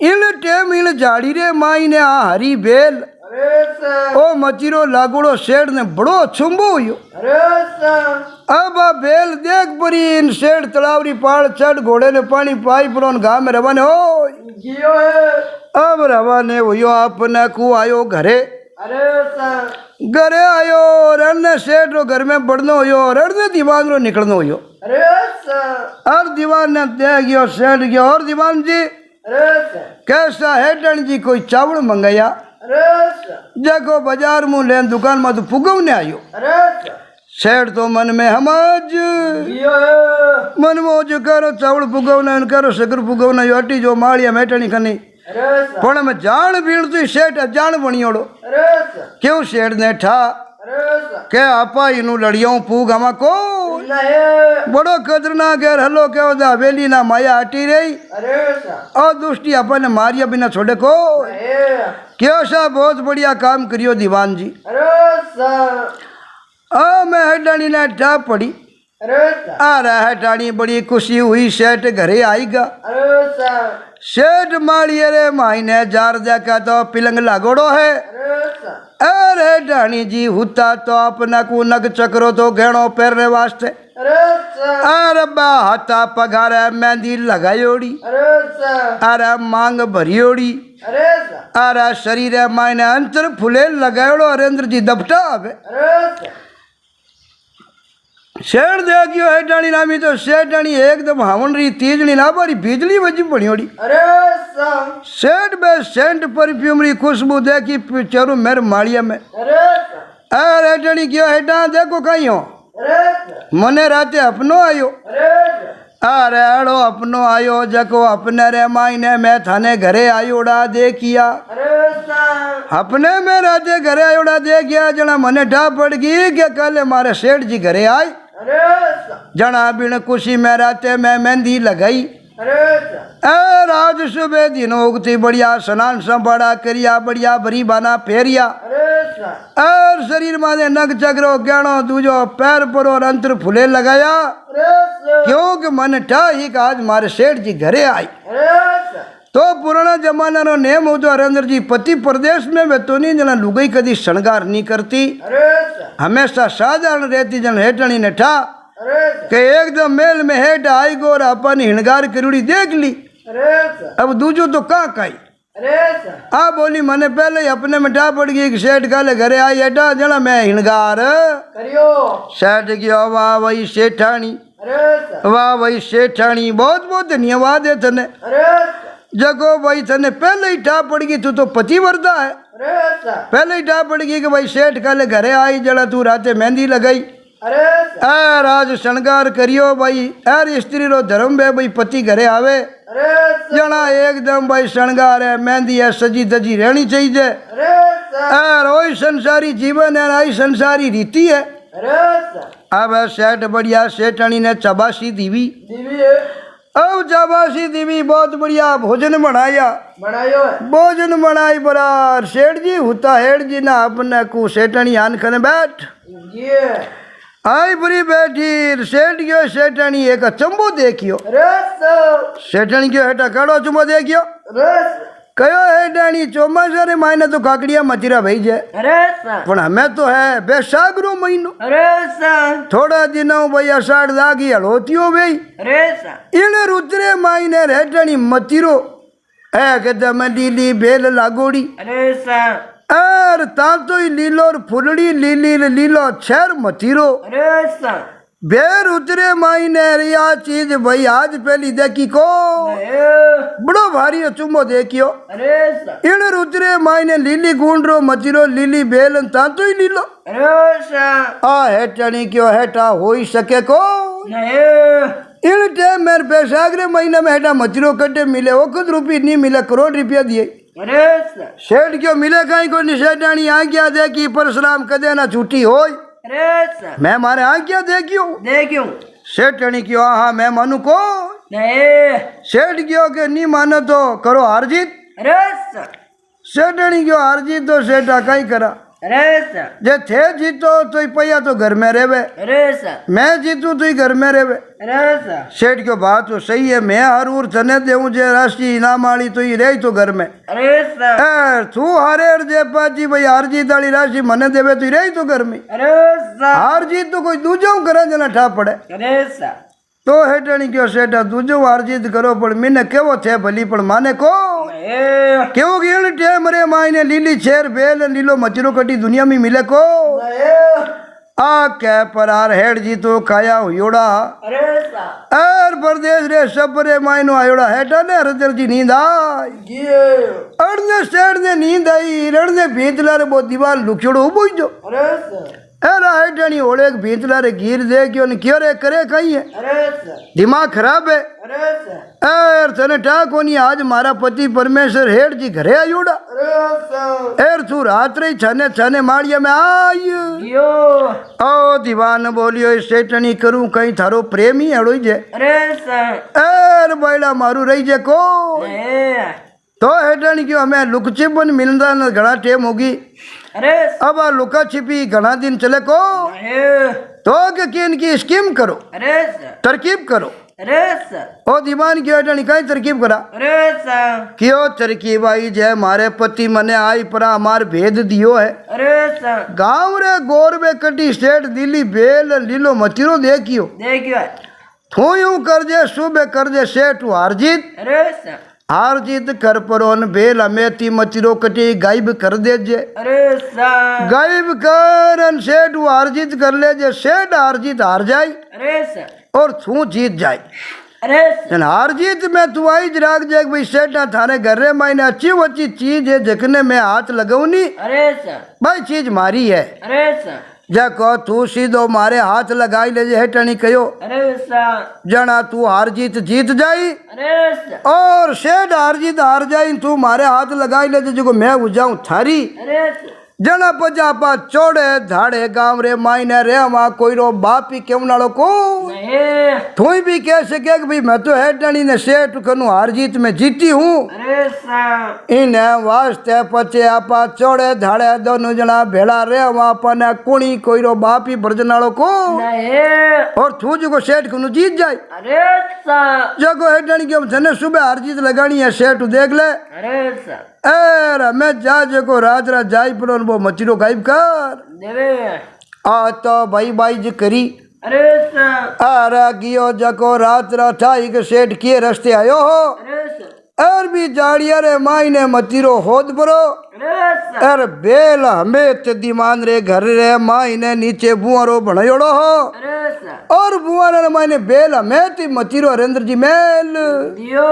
इन टेम इन झाड़ी रे माई ने आ हरी बेल अरे सर ओ मचिरो लागोड़ो सेठ ने बड़ो छुम्बो हुयो। अरे सर अब आ बेल देख परी इन सेठ तलावरी पाड़ चढ़ घोड़े ने पानी पाई परोन गांव में रवाने हो जियो है। अब रवाने हुयो अपने को आयो घरे अरे सर घरे आयो रण सेठ रो घर में बढ़नो हुयो रण दीवान रो निकलनो हुयो। अरे सर और दीवान ने दे गयो सेठ गयो और दीवान जी अरे सर कैसा है डन जी कोई चावल मंगाया अरे सर जगो बाजार मुँह लेन दुकान में तो फुगवने आयो। अरे सर सेठ तो मन में हमज जियो है। मन मोज करो चावल फुगवना करो शकर फुगवना यो अटी जो माड़िया मेटणी खनी अरे सर पण में जान भीण तू सेठ अजान बणियोड़ो अरे सर क्यों सेठ ने ठा अरे सर के आपा इनु लड़ियों फूग हमा को नहीं बड़ो खतरनाक है हलो के हवेली ना माया हटी रही अरे सर और दुष्टी अपन मारिया बिना छोड़े को नहीं क्यों सा बहुत बढ़िया काम करियो दीवान जी। अरे सर आ मैं हटानी ना ठा पड़ी अरे सर आ रहा हटानी बड़ी खुशी हुई सेठ घरे आएगा। अरे सर सेठ माड़िए रे मायने जार देखा तो पिलंग लागोड़ो है। अरे सा अरे ढाणी जी हुता तो अपना को नग चक्रो तो घेणो पैरने वास्ते। अरे सा अरे बा हाथा पगारे मेहंदी लगायोड़ी। अरे सा अरे मांग भरियोड़ी। अरे सा अरे शरीर मायने अंतर फुले लगायोड़ो हरेंद्र जी दबटा आवे। अरे सा शेर देखियो है डाणी नामी तो शेर डाणी एकदम हावनरी तीजनी ना बारी बिजली बजी पड़ियोड़ी। अरे सा सेठ बे सेंट परफ्यूम री खुशबू देखी चरू मेरे माड़िया में। अरे सा अरे डाणी क्यों है डा देखो कहीं हो अरे सा मने राते अपनो आयो। अरे सा अरे अड़ो अपनो आयो जको अपने रे मायने मैं थाने घरे आयोड़ा देखिया। अरे सा अपने में राते घरे आयोड़ा देखिया जना मने ढा पड़ गई कि कल मारे सेठ जी घरे आई। अरे सा जना बिन खुशी में राते मैं मेहंदी लगाई। अरे सा ए राज सुबह दिन उगती बढ़िया स्नान संभाड़ा करिया बढ़िया भरी बाना फेरिया। अरे सा और शरीर माने नग चक्रो गहणो दूजो पैर पर और अंतर फुले लगाया अरे सा क्योंकि मन ठा ही कि आज मारे सेठ जी घरे आई। अरे सा तो पुराना जमाना नो नेम हो तो हरेंद्र जी पति प्रदेश में वे तो नहीं जना लुगाई कदी शृंगार नहीं करती। अरे सा हमेशा साधारण रहती जन हेठणी ने ठा अरे सा के एकदम मेल में हेठ आई गो और अपन हिणगार करूड़ी देख ली। अरे सा अब दूजो तो कहाँ काई अरे सा आ बोली मने पहले ही अपने में ठा पड़ गई कि सेठ काले घरे आई एडा जना मैं हिणगार करियो सेठ गयो वाह वही सेठानी अरे सा वाह वही सेठानी बहुत बहुत धन्यवाद है तने अरे सा जगो भाई तने पहले ही ठा पड़ गई तू तो पति वर्दा है। अरे सा पहले ही ठा पड़ गई कि भाई सेठ काले घरे आई जड़ा तू राते मेहंदी लगाई। अरे सा ए राज श्रृंगार करियो भाई एर स्त्री रो धर्म है भाई पति घरे आवे अरे सा जना एकदम भाई श्रृंगार है मेहंदी है सजी धजी रहनी चाहिए। अरे सा एर वही संसारी जीवन है आई संसारी रीति है। अरे सा अब सेठ बढ़िया सेठानी ने चबासी दीवी। दीवी है अब चबासी दीवी बहुत बढ़िया भोजन बनाया बनायो है भोजन बनाई बरार सेठ जी हुता हेठ जी ना अपने को सेठानी आन खने बैठ ये आई बुरी बैठी सेठ गयो सेठानी एक चंबो देखियो। अरे सा सेठानी क्यों हेठा कड़ो चुम्बो देखियो अरे सा कयो हेठानी चौमासा रे मायने तो काकड़िया मतीरा भई जाए अरे सा पण हमें तो है बैसाख रो महीनो अरे सा थोड़ा दिनों भाई अषाढ़ दागी हड़ोतियो भाई अरे सा इन रुद्रे मायने हेठानी मतीरो एकदम लीली बेल लागोड़ी। अरे सा और तातो ही लीलो और फुलड़ी लीली लीलो छेर मतीरो अरे सा बेर उतरे मायने रिया चीज भाई आज पहली देखी को बड़ो भारी चुम्बो देखियो। अरे सा इन रुद्रे मायने लीली गुंडरो मतीरो लीली बेल तातो ही लीलो। अरे सा आ हेटणी क्यों हेटा हो ही सके को नहीं इन टाइम मेरे बैसाख रे महीना में हेटा मतीरो कटे मिले वो खुद रुपये नहीं मिले करोड़ रुपया दिए। अरे सा सेठ क्यों मिले कहीं को निषेधानी आज्ञा देखी परशुराम कदे ना छूटी हो। अरे सा मैं मारे आज्ञा देखियो देखियो सेठनी क्यों हाँ मैं मानू को नहीं सेठ क्यों के नहीं मानो तो करो हार जीत। अरे सा सेठनी क्यों हार जीत तो सेठा कहीं करा अरे सा जे थे जीतो तो ही पैया तो घर में रेवे अरे सा मैं जीतू तो ही घर में रेवे। अरे सा सेठ क्यों बात तो सही है मैं हर उर थने देऊं जे राशि इनाम वाली तो ही रही तो घर में। अरे सा ए तू हारे जे पाजी भाई हार जीत वाली राशि मने देवे तो ही रही तो घर में। अरे सा हार जीत तो कोई दूजो करे जना ठा पड़े। अरे सा तो हेठणी क्यों सेठा दूजो हार जीत करो पण मैंने केवो थे भली पण माने को नहीं क्यों गिण टेम रे मायने लीली छेर बेल लीलो मचरो कटी दुनिया में मिले को आ के परार हेड जी तो खाया हुयोड़ा। अरे सा एर परदेश रे सब रे मायनो आयोड़ा हेठा ने हरदर जी नींद आई ये अड़ने सेठ ने नींद आई रड़ने भीतला रे वो दीवार लुखियोड़ो उबोई जो अरे सा एरा हेठणी ओले भीतला रे गिर दे क्यों ने क्यों रे करे कहीं है अरे सा दिमाग खराब है। अरे सा एर थने ठा कोनी आज मारा पति परमेश्वर हेठ जी घरे आयोड़ा। अरे सा एर तू रात रे छने छने माड़िया में आई यो ओ दीवान बोलियो सेठनी करूं कहीं थारो प्रेमी अड़ोई जे। अरे सा एर बैला मारू रही जे को नहीं तो हेठणी क्यों हमें लुक छिपन मिलता न घना टेम होगी। अरे सा अब आ लुका छिपी घना दिन चले को नहीं तो के किन की स्कीम करो अरे सा तरकीब करो अरे सर ओ दीवान क्यों हेठानी कई तरकीब करा अरे सर क्यों तरकीब आई जय मारे पति मने आई परा हमार भेद दियो है अरे सर गाँव रे गोर में कटी सेठ दिल्ली बेल लीलो मतीरो देखियो देखियो थू यूं कर जे सुबह कर जे सेठ हारजीत अरे सर हारजीत कर परोन बेल अमेती मतीरो कटी गायब कर दे जे अरे सर गायब कर सेठ हारजीत कर ले जे सेठ हारजीत हार जाए अरे सर और तू जीत जाए अरे सर जन हारजीत में तू आई जराग जे भाई सेठा थाने घर रे मायने अच्छी चीज है जखने में हाथ लगाऊनी अरे सर भाई चीज मारी है अरे सर जको तू सीधो मारे हाथ लगाई ले जे हेटनी कयो अरे सर जना तू हारजीत जीत जाई अरे सर और सेठ हारजीत हार जाई तू मारे हाथ लगाई ले जे जो मैं उजाऊं थारी अरे सर जना पजापा चोड़े धाड़े गांव रे मायने रे वहाँ कोई रो बाप ही क्यों नालो को नहीं तू भी कह सके कि भाई मैं तो हेटनी ने सेठ कनु हार जीत में जीती हूँ अरे सर इने वास्ते पचे आपा चोड़े धाड़े दोनों जना भेड़ा रे वहाँ पने कुणी कोई रो बाप ही भरजनालो को नहीं और तू जो सेठ कनु जीत जाए अरे सर जगो हेटनी के धने सुबह हार जीत लगानी है सेठ देख ले अरे सर ए मैं जा जको राज राज जाई पड़ो वो मचीरो गायब कर देवे आ तो भाई बाई जी करी अरे सर अरे गियो जको रात राठाई के सेठ किए रस्ते आयो हो अरे सर और भी जाड़िया रे मायने मतीरो होद परो अरे सर अरे बेल हमें ते दीमान रे घर रे मायने नीचे बुआरो बनायोड़ो हो अरे सर और बुआरे रे मायने बेल हमें ती मतीरो हरेंद्र जी मेल दियो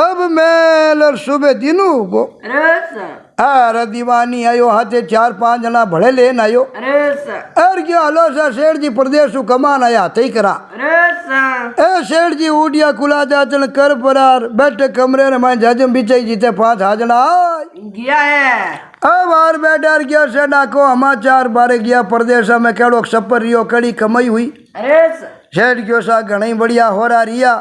अब मेल और सुबह दिनू गो अरे सर अरे दीवानी आयो हाथे 4-5 जना भड़े लेन आयो अरे सर और क्या हलो सा सेठ जी प्रदेश कमान आया ते ही करा अरे सर ए सेठ जी उडिया कुला जाचन कर परार बैठे कमरे रे मैं जाजम बिचाई जीते 5 हाजना गया है अब बार बैठा गया सेना को समाचार बारे गया प्रदेश में केड़ो छप्पर रियो कड़ी कमाई हुई अरे सर सेठ क्यों सा घणी बढ़िया हो रहा रिया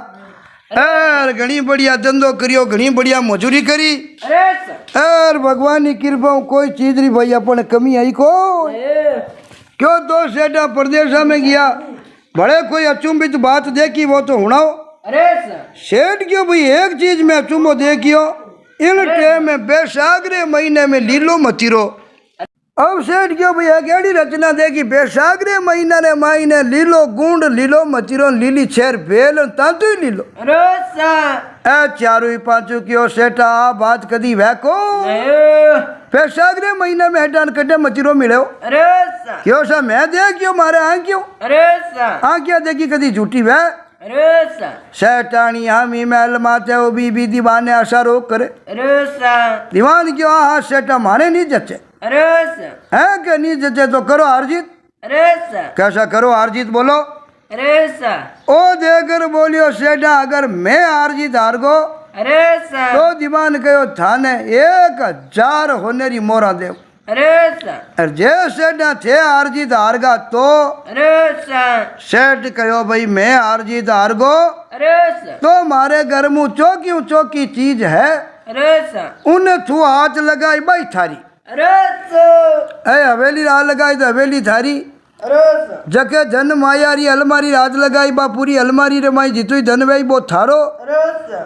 और घणी बढ़िया धंधो करियो घणी बढ़िया मजूरी करी अरे सर और भगवान की कृपा कोई चीज री भाई अपन कमी आई को क्यों दो सेठा प्रदेश में गया बड़े कोई अचुंबित बात देखी वो तो हुनाओ अरे सर सेठ क्यों भाई एक चीज में अचुंबो देखियो इन टेम में बैसागरे महीने में लीलो मतीरो अब सेठ क्यों भैया केड़ी रचना देखी बैसागरे महीना रे मायने लीलो गुंड लीलो मतीरो लीली छेर बेल तांतु ही लीलो अरे सर ए चारू ही पांचू क्यों सेठा आ बात कदी वह को बैसागरे महीने में हेटान कटे मतीरो मिलो अरे सर क्यों सा मैं देखियो मारे आंखियों अरे सर आंखियां देखी कदी झूठी वह अरे सर सेठानी हामी महल माते वो भी दीवाने आशा रोक करे अरे सर दीवान क्यों हाँ सेठा मारे नहीं जचे अरे सर है कि नहीं जचे तो करो हारजीत अरे सर कैसा करो हारजीत बोलो अरे सर ओ देकर बोलियो सेठा अगर मैं हारजीत हार गो अरे सर तो दीवान कहो थाने 1000 होनेरी मोरा दे अरे सर और जे सेठा थे हारजीत हार गा तो अरे सर सेठ कहो भाई मैं हारजीत हार गो अरे सर तो मारे घर में चौकी चीज है अरे सर उन्हें तू हाथ लगाई भाई थारी अरे सर ए हवेली रात लगाई तो हवेली थारी अरे सर जके धन माया री अलमारी रात लगाई बा पूरी अलमारी रे माई जितु धन भाई वो थारो अरे सर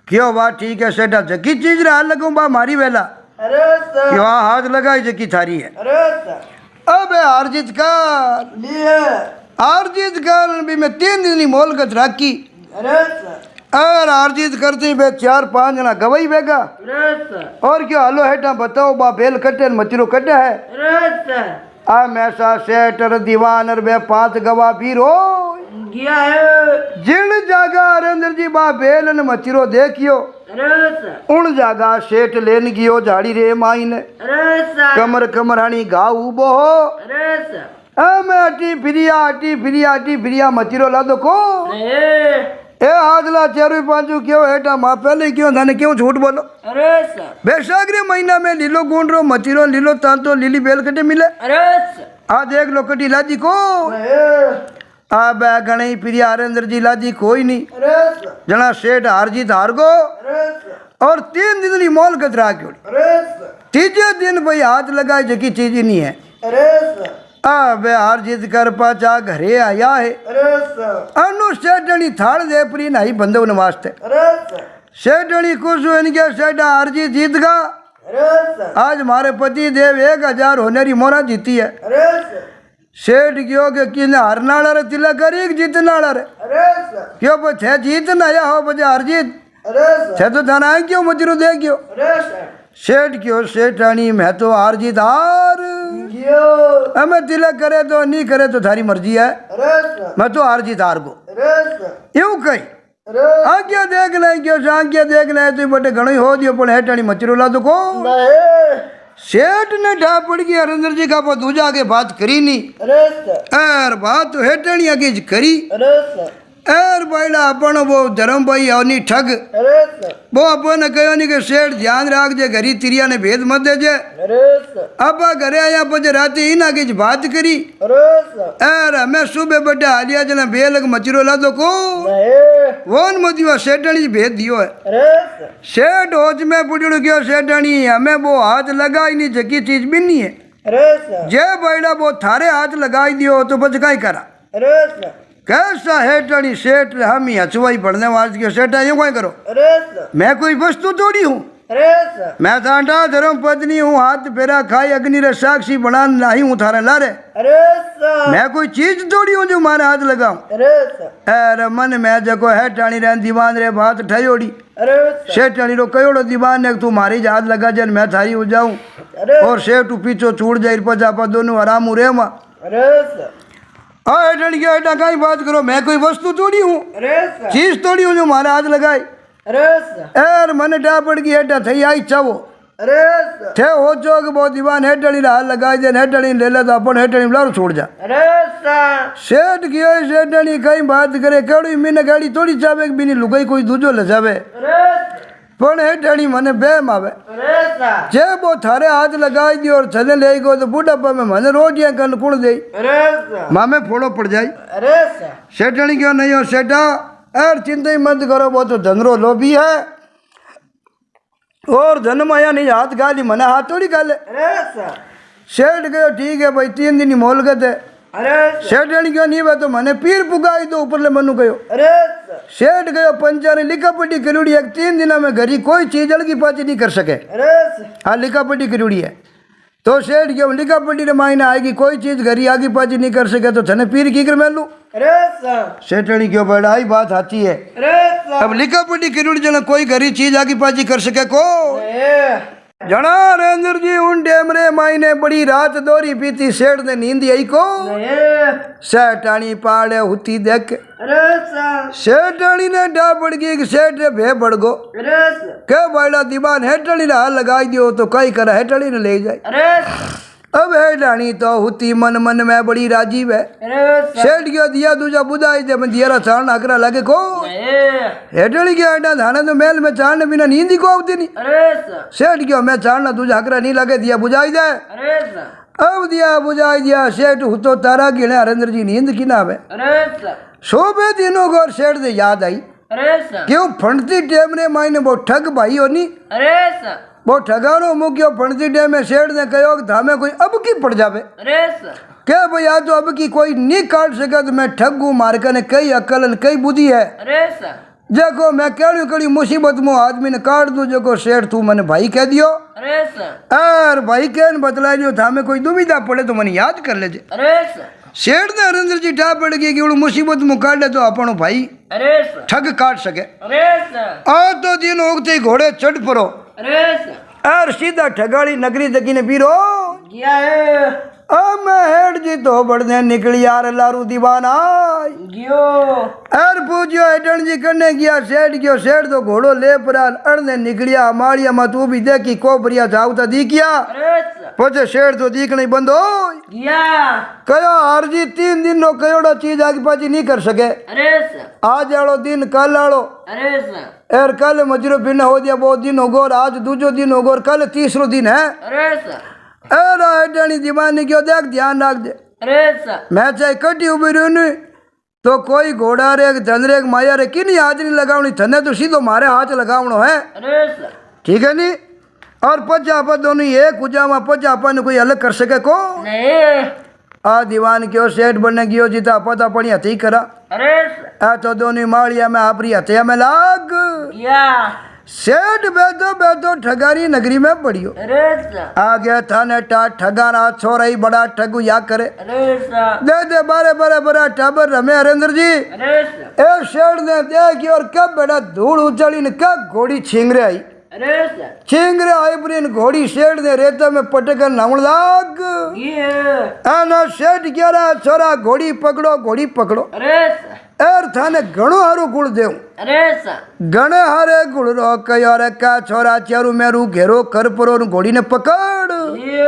क्यों बा ठीक है सेठा जकी चीज रे हाथ लगू बा मारी वेला अरे सर क्यों हाथ लगाई जकी थारी है अरे सर अब हारजीत कर लिए हारजीत कर भी मैं 3 दिन की मोहलत राखी अरे सर और हारजीत करती बे 4-5 जना गवाई बेगा अरे सर और क्यों हलो हेठा बताओ बा बेल कटे मचरो कटे है अरे सर आ मैसा सेठ दीवान और बे 5 गवा भी रो गया है जिन जागा हरेंद्र जी बा बेल न मचरो देखियो अरे सर उन जागा सेठ लेन गियो झाड़ी रे माई ने अरे सर कमर कमरानी गाँव उबो हो अरे सर मैं अटी फिरिया मचरो ला दो को ए हाजला चारू पांचू क्यों हेटा माँ पहले क्यों थाने क्यों झूठ बोलो अरे सर बैसाखरी महीना में लीलो गुंडरो मचीरो लीलो तांतो लीली बेल कटे मिले अरे सर आ देख लो कटी लाजी को आ बे गणई प्रिया हरेंद्र जी लाजी कोई नहीं अरे सर जना सेठ हारजीत हार गो अरे सर और 3 दिन की मोल कतरा क्यों अरे सर तीजे दिन भाई हाथ लगाए जकी चीज ही नहीं है अरे सर अबे हार जीत कर पाचा घरे आया है। अरे सर अनु सेठनी थाल दे प्री नहीं बंदवन वास्ते। अरे सर सेठनी खुश हुई के सेठा हार जीत गा। अरे सर आज मारे पति देव 1000 होनेरी मोरा जीती है। अरे सर सेठ क्यों के किने हारनाला रे तिलक करी जीतनाला रे अरे सर क्यों छे जीत नया हो बजे हार जीत अरे सर छे तो धना क्यों मजरू दे क्यों अरे सर सेठ क्यों सेठानी मैं तो हार जीत हार यो हमें तिलक करे तो नहीं करे तो थारी मर्जी है। अरे सर मैं तो हार जीत हार को अरे सर यूं कही अरे आज्ञा देख ले क्यों आज्ञा देख ले तू बटे घणो हो दियो पण हेठानी मचरू ला तो को नहीं सेठ ने ढा पड़ गया हरेंद्र जी का पर दूजा के बात करी नहीं। अरे सर एर बात तो हेठानी आगे ज करी अरे सर एर बाइला अपन वो धर्म भाई अवनी ठग अरे सर वो अपन कहो नहीं कि सेठ ध्यान राख जे घरी तिरिया ने भेद मत दे जे अरे सर अब घरे आया पजे रात ही ना की बात करी अरे सर एर हमें सुबह बटे हालिया जना बेलग मचरो ला दो को नहीं वोन मदिवा सेठनी भेद दियो है। अरे सर सेठ होज में पुछड़ू क्यों सेठनी हमें वो हाथ लगाई नहीं जकी चीज भी नहीं है। अरे सर जे बैला वो थारे हाथ लगाई दियो तो बच काई करा अरे सर कैसा हेठनी सेठ हम ही हचवाई पढ़ने वाले के सेठ यूं काई करो अरे सर मैं कोई वस्तु तोड़ी हूँ अरे सर मैं तांडा धर्म पत्नी हूँ हाथ फेरा खाई अग्नि रे साक्षी बना नहीं हूँ थारे लारे अरे सर मैं कोई चीज तोड़ी हूँ जो मारे हाथ लगाऊं। अरे सर अरे मन में जको हेठानी रे दीवान रे बात ठयोड़ी अरे सर सेठानी रो कयोड़ो दीवान ने तू मारी हाथ लगा जन मैं थारी हो जाऊं अरे और सेठ पीछो छूट जाए पचापा दोनों आराम रे मां अरे सर हाँ हेठनी के हेठा कहीं बात करो मैं कोई वस्तु तोड़ी हूँ अरे सर चीज तोड़ी हूँ जो मारे हाथ लगाई। अरे सर एर मन डा पड़ गई हेठा थई आई चावो अरे सर थे हो चोक बहुत दीवान हेठनी रा हाथ लगाई दे हेठनी ले ले तो अपन हेठनी बुलारो छोड़ जा। अरे सर सेठ की सेठनी कहीं बात करे केड़ी मीने गाड़ी थोड़ी चावे बिनी लुगाई कोई दूजो ले जावे अरे सर पण हेठनी मने बेम आवे अरे सर जे वो थारे हाथ लगाई दियो और छने ले गयो तो बुढ़ापा में मने रोटियां कन कुण दे अरे सर मामे फोड़ो पड़ जाई। अरे सर सेठनी क्यों नहीं हो सेठा यार चिंता ही मत करो वो तो धनरो लोभी है और धन माया नहीं हाथ गाली मने हाथ थोड़ी गाले। अरे सर सेठ गयो ठीक है भाई 3 दिन ही मोहलत है। अरे सर सेठनी क्यों नहीं वे तो मने पीर पुगाई दो ऊपर ले मनु गयो। अरे सर सेठ गयो पंचाने लिखापट्टी करूड़ी है 3 दिन में घरी कोई चीज अलगी पाची नहीं कर सके। अरे सर हाँ लिखापट्टी करूड़ी है तो सेठ क्यों लिखापट्टी रे मायने आएगी कोई चीज घरी आगी पाची नहीं कर सके तो थने पीर की कर मेलू। अरे सर सेठनी क्यों बड़ाई बात आती है अरे सर अब लिखापट्टी करूड़ी जना कोई घरी चीज आगी पाची कर सके को जना नरेंद्र जी उन डेमरे मायने बड़ी रात दोरी पीती सेठ ने नींद आई को सेठानी पाड़े हुती देख अरे सर सेठानी ने डा पड़ गई कि सेठ ने भे बढ़ गो अरे सर के बाइला दीवान हेठनी ने हाथ लगाई दियो तो कई कर हेठनी ने ले जाए। अरे सर अब हेठानी तो हुती मन मन में बड़ी राजी है। अरे सर सेठ गयो दिया दूजा बुदाई दे मैं दियरा चाण आकरा लगे को हेठनी के हेठा थाने तो मेल में चाण बिना नींद ही को आवती नहीं। अरे सर सेठ गयो मैं चाणना दूजा आकरा नहीं लगे दिया बुझाई दे। अरे सर अब दिया बुझाई दिया सेठ हुतो तारा गिणे हरेंद्र जी नींद की ना आवे। अरे सर सोबे दिनों को सेठ से याद आई अरे सर क्यों फंडती टेम ने मायने वो ठग भाई हो नी अरे सर वो ठगानो मुक्यो फंडती टेम में सेठ ने कहो कि थामे कोई अब की पड़ जावे अरे सर क्या भाई आज तो अब की कोई नहीं काट सका तो मैं ठगू मारका ने कई अकल ने कई बुद्धि है। अरे सर देखो मैं कड़ी कड़ी मुसीबत में आदमी ने काट दू जो सेठ तू मैंने भाई कह दियो। अरे सर और भाई कह बतला दियो थामे कोई दुविधा पड़े तो मैंने याद कर ले। अरे सर सेठ ने हरेंद्र जी ठा पड़ गई कि वो मुसीबत में काट ले तो अपनो भाई अरे सर ठग काट सके। अरे सर आज तो दिन उगते घोड़े चढ़ पड़ो अरे सर और सीधा ठगाड़ी नगरी तकी ने पीरो गया है अब मैं हेड जी तो बढ़ने निकली यार लारू दीवाना गियो और पूछो हेडन जी करने गया सेठ गयो सेठ तो घोड़ो ले परा अड़ने निकलिया माड़िया में तू भी देखी कोबरिया जावता दिखिया अरे सर पछे सेठ तो दिख नहीं बंद हो गया कयो हार जी 3 दिन नो कयोड़ा चीज आगे पाची नहीं कर सके। अरे सर आज आलो दिन कल आलो अरे सर एर कल मजरो बिना हो दिया बहुत दिन हो गो आज दूजो दिन हो गो कल तीसरो दिन है। अरे सर एडानी दीवानी क्यों देख ध्यान रख दे। अरे सर मैं चाहे कटी उभी रहूं तो कोई घोड़ा रे धन माया रे किन हाथ नहीं लगावनी थने तो सीधो मारे हाथ लगावनो है। अरे सर ठीक है नी और पचापा दोनों एक उजामा पचापा ने कोई अलग कर सके को नहीं आ दीवान क्यों सेठ बनने गयो जीता पता पड़ी हथी करा अरे सर आ तो दोनों माड़िया में आपरी हथिया में लाग या सेठ बैठो बैठो ठगारी नगरी में पड़ियो अरे सर आ गया थाने टा ठगाना छोरा ही बड़ा ठगू या करे अरे सर दे बारे बारे बड़ा टाबर रमे हरेंद्र जी अरे सर ए शेर ने देखी और कब बेटा धूल उचली ने कब घोड़ी छींगरे आई अरे सर छींगरे आई प्रीन घोड़ी शेर ने रेता में पटकर नावण लाग ये आना सेठ ग्यारह छोरा घोड़ी पकड़ो अरे सर एर थाने घणो हारो गुड़ देव अरे सर घणे हारे गुड़ रो कयो रे का छोरा चारू मेरू घेरो कर परो ने घोड़ी ने पकड़ ये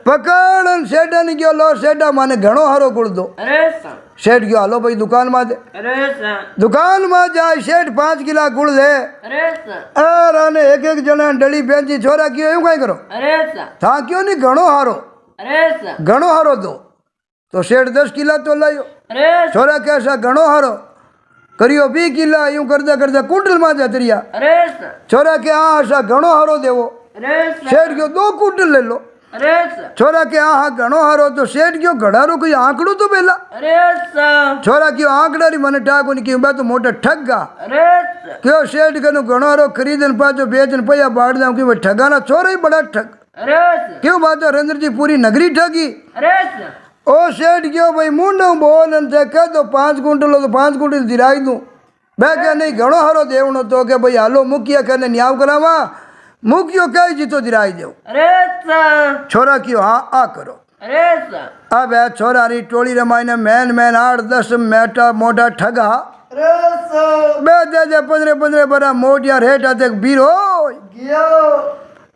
पकड़ सेठा ने गयो लो सेठा माने घणो हारो गुड़ दो अरे सर सेठ गयो हालो भाई दुकान में दे अरे सर दुकान में जाए सेठ 5 किला गुड़ ले अरे सर एर आने एक जना डली बेंची छोरा क्यों यूं काई करो अरे सर था क्यों नहीं घणो हारो अरे सर घणो हारो दो तो सेठ 10 किला तो लायो अरे सर छोरा कैसा घणो हारो करियो 20 किला यूं करते कुंटल में जतरिया अरे सर छोरा के हाँ ऐसा घणो हारो देवो अरे सर सेठ क्यों 2 कुंटल ले लो अरे सर छोरा के हाँ घणो हारो तो सेठ क्यों घड़ारो कोई आंकड़ो तो बेला अरे सर छोरा क्यों आंकड़ा री मने टाको नहीं क्यों मैं तो मोटा ठग गा अरे सर क्यों सेठ कनु घणो हारो खरीदन पाचो बेचन पैया बाढ़ जाऊं क्यों ठगाना छोरा ही बड़ा ठग अरे सर क्यों बात हरेंद्र जी पूरी नगरी ठगी अरे सर ओ सेठ क्यों भाई मुंडो बोल से कह दो 5 कुंटल हो तो 5 कुंटल दिराई दूं मैं क्या नहीं घणो हारो देवनो तो के भाई हालो मुखिया कहने न्याव करावा मुखियो कही जीतो दिराई देव अरे सर छोरा क्यों हाँ आ करो अरे सर अब है छोरा री टोली रमाई ने मैन 8-10 मेटा मोटा ठगा अरे सर बे दे 15 बरा मोटिया रेटा तक बीरो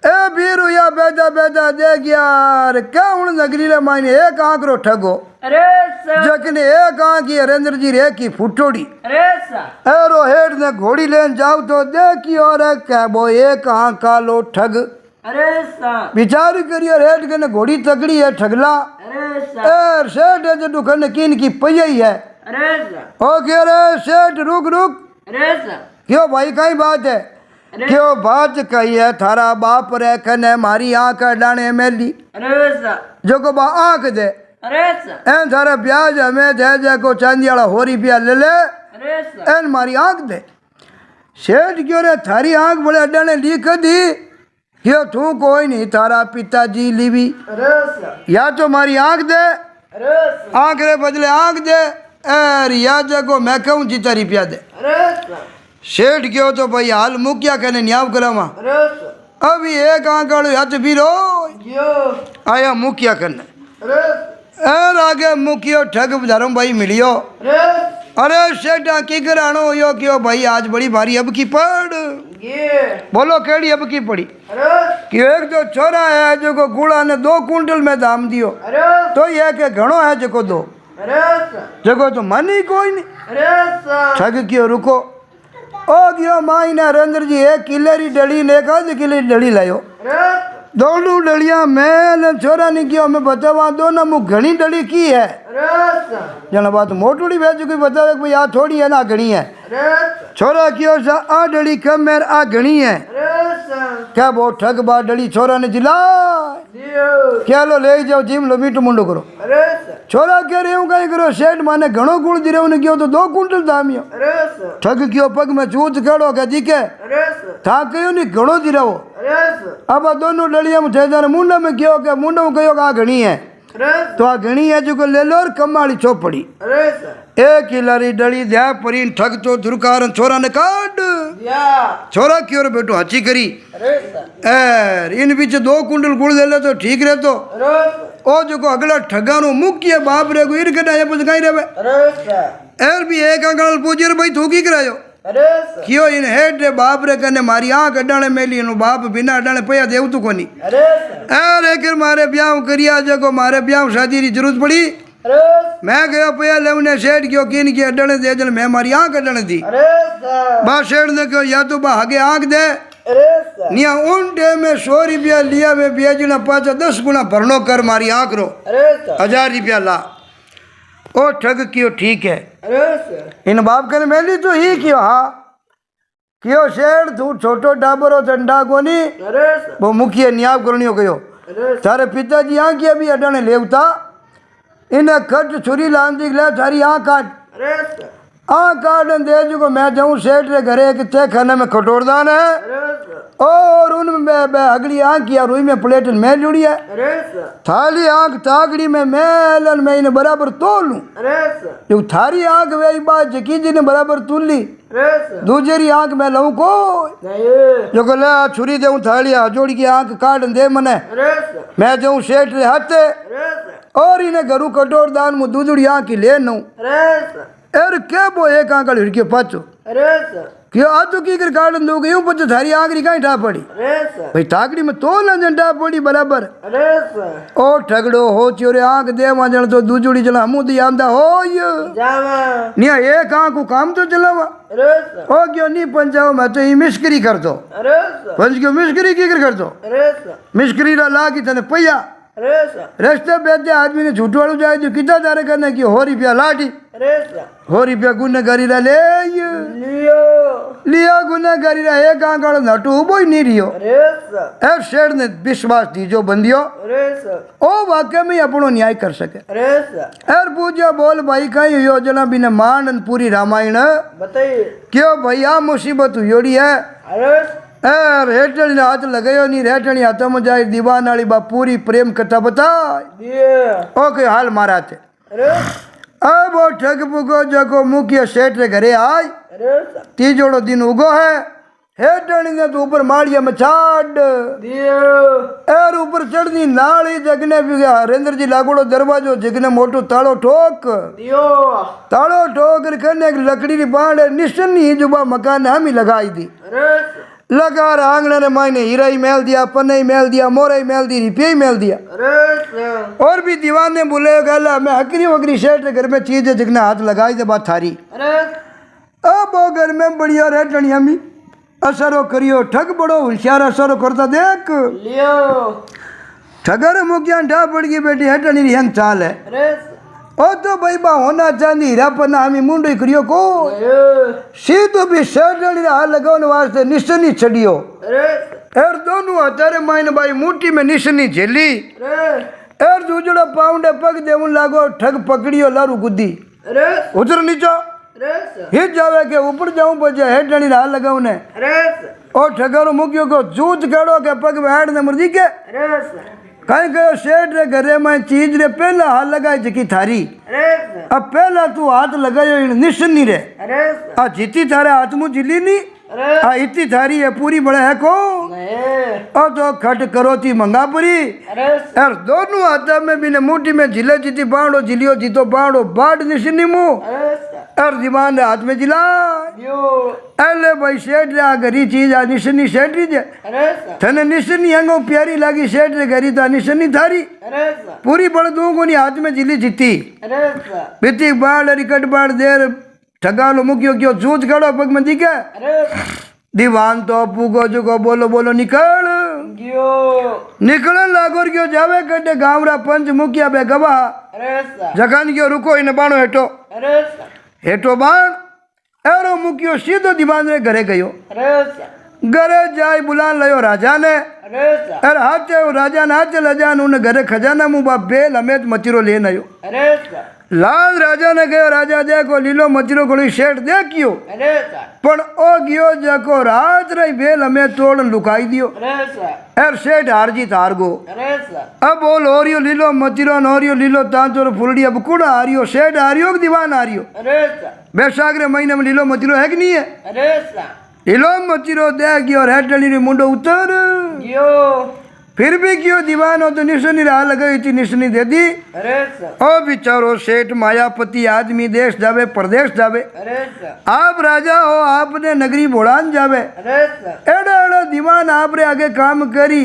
ए बीरू या बेदा देख यार कौन नगरी रमाई ने एक आंकड़ो ठगो अरे सर जखने एक आंकी हरेंद्र जी रे की फुटोड़ी अरे सर एरो हेड ने घोड़ी लेन जाओ तो देखियो रे कहबो एक आंक का लो ठग अरे सर विचार करियो हेड कने घोड़ी तगड़ी है ठगला अरे सर एर सेठ है जो कने किन की पई है अरे सर ओ कह रे सेठ रुक अरे सर क्यों भाई कई बात है क्यों बात कही है थारा बाप रे कने मारी आंख डाणे मेली अरे सर जो को बा आंख दे अरे सर एन थारा ब्याज हमें दे को चांदी वाला हो रुपया ले ले अरे सर एन मारी आंख दे सेठ क्यों रे थारी आंख बड़े अड्डाने लिख दी क्यों तू कोई नहीं थारा पिताजी लीवी अरे सर या तो मारी आंख दे अरे सर आंख रे बदले आंख दे एर या जगो मैं कहूँ जीता रुपया दे अरे सर सेठ क्यों तो भाई हाल मुखिया कहने न्याव करावा अरे सर अभी एक आंख वालों हाथ बीरो यो आया मुखिया करने अरे एर आगे मुखियो ठग धर्म भाई मिलियो अरे अरे सेठा की करानो यो क्यों भाई आज बड़ी भारी अब की पड़ ये बोलो केड़ी अब की पड़ी अरे कि एक जो छोरा है जो को गुड़ा ने 2 कुंटल में दाम दियो अरे तो ये के घणो है जो को दो अरे सर जगो तो मन ही कोई नहीं अरे सर ठग क्यों रुको ओ गयो माई ने हरेंद्र जी 1 किले री डली ने 1 किले री डली लायो अरे दोनों डलिया मैं ने छोरा ने क्यों मैं बतावा दोनों मु घनी डली की है अरे सर जना बात मोटूड़ी भेज कोई बतावे भाई आ थोड़ी है ना घनी है अरे सर छोरा क्यों सा आ डली कम मेर आ घनी है अरे सर क्या वो ठग बा डली छोरा ने जिला दियो क्या लो ले जाओ जिम लो मीठू मुंडो करो अरे सर छोरा कह रहे हूँ कहीं करो सेठ माने घणो गुड़ दे रहे क्यों तो 2 कुंटल दामियो अरे सर ठग क्यों पग में चूत खड़ो क्या दिखे अरे सर था क्यों नहीं घणो दे रहो अरे सर अब आ दोनों डलिया में थे जाने मुंडा में क्यों क्या मुंडा में कहो आ घनी है अरे तो आ घनी है जो को ले लो और कमाली चौपड़ी अरे सर 1 किलारी डली द्या परीन ठग तो धुरकार छोरा ने काट या छोरा क्यों रे बेटो हची करी अरे सर एर इन बीच 2 कुंटल गुड़ ले ले तो ठीक रहतो अरे सर ओ जो को अगला ठगानो मुक्की बाप रे को इर कटा ये पुछ काई रेवे अरे सर एर भी एक अंकल पूछे रे भाई तू की करायो अरे सर क्यों इन हेड रे बाप रे कने मारी आंख अडाणे मेली नु बाप बिना अडाणे पया देव तू कोनी अरे सर एर एक मारे ब्याह करिया जको मारे ब्याह शादी री जरूरत पड़ी अरे मैं गयो पया लेवने सेठ क्यों किन की अडाणे दे जन मैं मारी आंख अडाणे दी अरे सर बा सेठ ने कहो या तो बा आगे आंख दे अरे सर निया उन टाइम में 100 रुपया लिया में बेचना पाचा 10 गुना भरनो कर मारी आंख रो अरे सर 1000 रुपया ला ओ ठग क्यों ठीक है अरे सर इन बाप कर मेली तो ही क्यों हाँ क्यों शेर तू छोटो डाबरो झंडा कोनी अरे सर वो मुखिया न्याय करनी हो गयो अरे तारे पिताजी यहाँ की अभी अडाने लेवता इन्हें खट छुरी लांदी ले थारी आँख काट अरे सर आँख काट दे जो मैं जाऊँ सेठ रे घरे कितने खाने में खटोरदान है अरे सर और उनमें अगली आँख किया रुई में प्लेट में जुड़ी है अरे सर थाली आँख तागड़ी में मेलन में इन्हें बराबर तोल लूँ अरे सर जो थारी आँख वे बात जकी जी ने बराबर तुल ली अरे सर दूसरी आँख में लऊँ को नहीं जो कहले छुरी देऊँ थाली जोड़ी की आँख काट दे मने अरे सर मैं जाऊँ सेठ रे हाथे अरे सर और इन्हें घरू कटोर दान मुँह दूधड़ी आँख की ले नूँ अरे सर एर क्या बो एक आँख हिड़के पाचो अरे सर क्यों आ तो की कर काटन दो यूं पच थारी आँखरी कहीं ठा पड़ी अरे सर भाई ताकड़ी में तो न ठा पड़ी बराबर अरे सर ओ ठगड़ो हो चोरे आँख दे वजन तो दूजड़ी चला मुँह दी आंदा हो ये जावा निया एक आँख को काम तो चलावा अरे सर ओ क्यों नहीं पंचाओ मैं तो ये मिस्करी कर दो अरे सर पंच क्यों मिस्करी की कर दो अरे सर मिस्करी ला की तने पैया अरे सर रस्ते बेचे आदमी ने झूठ वालू जाए जो कितना दारे करने की हो रुपया लाठी अरे सर हो रुपया गुनेगारी ला ले लियो लिया गुनेगारी ला एक आँख वालों नटू उबो ही नहीं रियो अरे सर ए शेर ने विश्वास दीजो बंदियो अरे सर ओ वाकई में अपनो न्याय कर सके अरे सर एर पूजा बोल भाई कहीं योजना बिना मान पूरी रामायण बताइए क्यों भैया मुसीबत हुई है अरे ए रेटणी ने हाथ लगायो नहीं रेटणी हाथों में जाए दीवान वाली बा पूरी प्रेम कथा बता दिए ओके हाल मारा थे अरे अब वो ठग पुगो जगो मुखिया सेठ रे घरे आय अरे सर तीजोड़ो दिन उगो है हेटणी ने तो ऊपर माड़िया में छाड़ दिए एर ऊपर चढ़नी नाली जगने भी गया हरेंद्र जी लागोड़ो दरवाजो जगने मोटो तालो ठोक दियो तालो ठोक करने एक लकड़ी की बाढ़ निशनी जुबा मकान हम ही लगाई दी अरे सर लगा आंगने ने मायने हीरा ही मेल दिया पन्ने ही मेल दिया मोरा ही मेल दी रुपये ही मेल दिया अरे सर और भी दीवान ने बोले गला मैं हकरी वकरी सेठ के घर में चीज है जिगने हाथ लगाई दे बात थारी अरे अब वो घर में बढ़िया रह टणिया मी असरो करियो ठग बड़ो होशियार असरो करता देख लियो ठगर मुखिया ठा पड़ गई बेटी हटनी हंग चाल है अरे सर ओ तो भाई बा होना चांदी हीरा पन्ना हमी मुंडो करियो को अरे सीधो भी सेठनी हाथ लगाने वास्ते निशानी छड़ियो अरे एर दोनों हजारे मायने भाई मुट्ठी में निशानी झेली अरे एर दूजड़ा पाउंडे पग देवन लागो ठग पकड़ियो लारू गुद्दी अरे उतर नीचो अरे सर हिट जावे के ऊपर जाऊं बजे हेड डणी हाल लगाऊ ने अरे सर ओ ठगारो मुकियो को जूझ गड़ो के पग में हेड ने मर्जी के अरे सर कहीं कहो सेठ रे घरे में चीज रे पहला हाथ लगाई जकी थारी अरे सर अब पहला तू हाथ लगायो इन निशानी रे अरे सर आ जीती थारे हाथ मुंह जिली नी अरे आ इतनी थारी है पूरी बड़े है को नहीं ओ तो खट करो थी मंगा परी अरे सर यार दोनों हाथा में भी ने मुट्ठी में जिले जीती बाड़ो जिलियो जीतो बाड़ो बाट निशानी मुंह अरे सर यार दीवान रे हाथ में जिला लियो अले भाई सेठ रे आ घरी चीज आ निशानी सेठ री जे अरे सर थने निशानी हंगो प्यारी लागी सेठ रे घरी तो निशानी थारी अरे सर पूरी बड़ दो को हाथ में जिली जीती अरे सर बीती बाढ़ रिकट बाढ़ देर ठगालो मुकियो क्यों जूझ गड़ो पग में दिखे अरे दीवान तो पूगो जुगो बोलो बोलो निकल गियो निकलन लागोर क्यों जावे कटे गावरा पंच मुखिया बे गवाह अरे सर जगन क्यों रुको इन बाणो हेठो अरे सर हेठो बाण एरो मुकियो सीधो दीवान रे घरे गयो अरे सर घरे जाय बुलान लयो राजा ने अरे सर अरे हाथे राजा ने हाथे लजान उन घरे खजाना मुँह बा बेल हमें मचीरो लेन आयो अरे सर लाल राजा ने कहो राजा देखो लीलो मचीरो कोई शेठ देखियो अरे सर पण ओ गयो जको रात रही बेल हमें तोड़ लुकाई दियो अरे सर एर सेठ हार जीत हार गो अरे सर अब बोल ओरियो लीलो मचीरो नोरियो लीलो तांचोर फुलड़ी अब कुड़ा हारियो सेठ हारियो कि दीवान हारियो अरे सर बैसाख रे महीने में लीलो मचीरो है कि नहीं है अरे सर लीलो मचीरो देख गयो और हेटली रे मुंडो उतर गियो फिर भी क्यों दीवान हो तो निशानी रहा लगाई थी निशानी दे दी अरे सर ओ बिचारो सेठ मायापति आदमी देश जावे प्रदेश जावे अरे सर आप राजा हो आपने नगरी बोड़ान जावे अरे सर एड़ा एड़ा दीवान आप रे आगे काम करी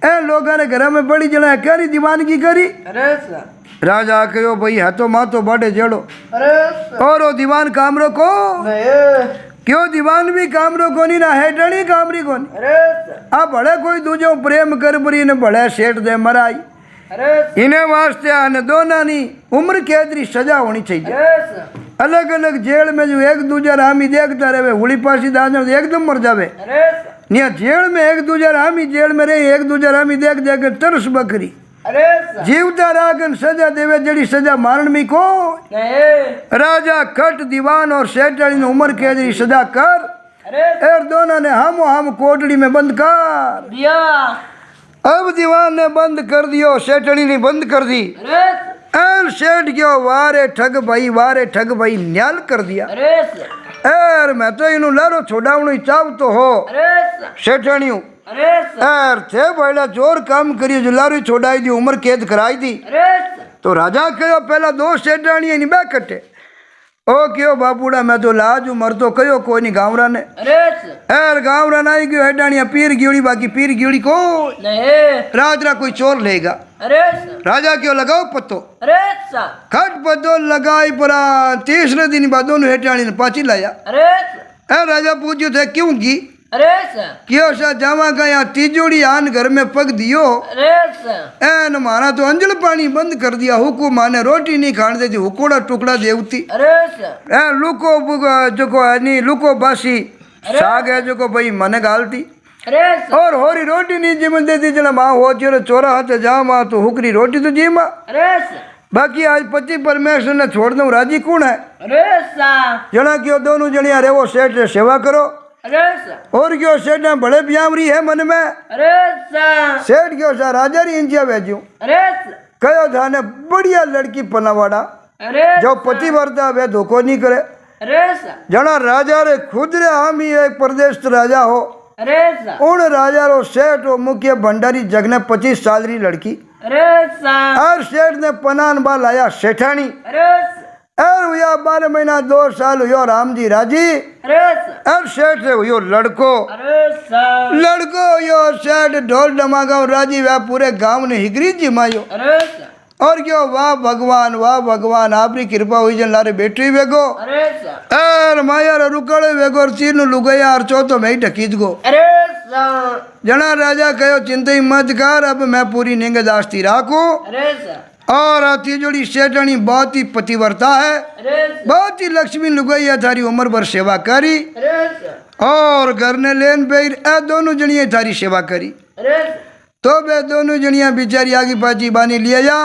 ए लोगों ने घर में बड़ी जला करी दीवान की करी अरे सर राजा कहो भाई हाथों माथों बाटे जेड़ो अरे सर और वो दीवान काम को नहीं क्यों दीवान भी काम कोनी ना हेटणी कामरी कोनी अरे सर आ भले कोई दूजो प्रेम कर बरी ने भले सेठ दे मराई अरे सर इन्हें वास्ते आने दोना नी उम्र कैद री सजा होनी चाहिए अरे सर अलग अलग जेल में जो एक दूजा रामी देखता रहे हुली पासी दाजन तो एकदम मर जावे अरे सर निया जेल में एक दूजा रामी जेल में रहे एक दूजा रामी देख देख के तरस बकरी अरे सा जीवता रागन सजा देवे जड़ी सजा मारण में को नहीं राजा खट दीवान और सेठानी ने उम्र कैद की सजा कर अरे एर दोनों ने हम कोटड़ी में बंद कर दिया अब दीवान ने बंद कर दियो सेठानी ने बंद कर दी अरे एर सेठ गयो वारे ठग भाई न्याल कर दिया अरे एर मैं तो इनु लारो छोड़ावणो चाव तो हो अरे सेठानी अरे एर थे बड़ा जोर काम करियो जो लारो छोड़ाई दी उम्र कैद कराई दी अरे तो राजा कहो पहला दो सेठानी नहीं बै कटे ओ क्यों बापूड़ा मैं तो लाज मर तो कहो कोई नहीं गावरा ने अरे एर गावरा नहीं गयो हेडानिया पीर गियोड़ी बाकी पीर गियोड़ी को नहीं राजरा कोई चोर लेगा अरे राजा क्यों लगाओ पत्तो अरे खट पत्तो लगाई परा तीसरे दिन बाद दोनों हेटाणी ने पाची लाया अरे ए राजा पूछ्यो थे क्यों की अरे क्यों सा जावा गया तीजोड़ी आन घर में पग दियो अरे एन मारा तो अंजल पानी बंद कर दिया हुकू माने रोटी नहीं खान देती हुकोड़ा टुकड़ा देवती अरे ए लुको जो को नहीं लुको बासी साग है जो को भाई मने गालती अरे और होरी रोटी नहीं जिमन देती जना माँ हो चलो चोरा हाथ जा माँ तो हुकरी रोटी तो जी माँ अरे बाकी आज पति परमेश्वर ने छोड़ दऊं राजी कौन है अरे जना क्यों दोनों जनिया रेवो सेठ रे सेवा करो अरे और क्यों सेठ ने बड़े ब्यामरी है मन में अरे सेठ क्यों सा राजा री इंजिया भेजू अरे कहो था ने बढ़िया लड़की पनावाड़ा अरे जो पति वर्ता वे धोखो नहीं करे अरे जना राजा रे खुद रे हम ही एक प्रदेश राजा हो अरे उन राजा रो सेठ हो मुख्य भंडारी जगने 25 साल री लड़की अरे और सेठ ने पनान बाल आया सेठानी अरे और हुआ 12 महीना 2 साल हुयो राम जी राजी अरे और सेठ से हुयो लड़को अरे लड़को हुयो सेठ ढोल डमागांव राजी वह पूरे गांव ने हिगरी जिमायो अरे और क्यों वाह भगवान आपकी कृपा हुई जन लारे बेटी वेगो अरे और माया रे रुकड़े वेगो और तीन लुगया और चौथो में ही ढकीज गो अरे जना राजा कहो चिंता ही मत कर अब मैं पूरी निगहदाश्ती राखू अरे और तीजोड़ी सेठानी बहुत ही पतिव्रता है बहुत ही लक्ष्मी लुगाई थारी उम्र भर सेवा करी और घर ने लेन बेर ए दोनों जनिया थारी सेवा करी तो वे दोनों जनिया बिचारी आगे पाची बानी लिया जा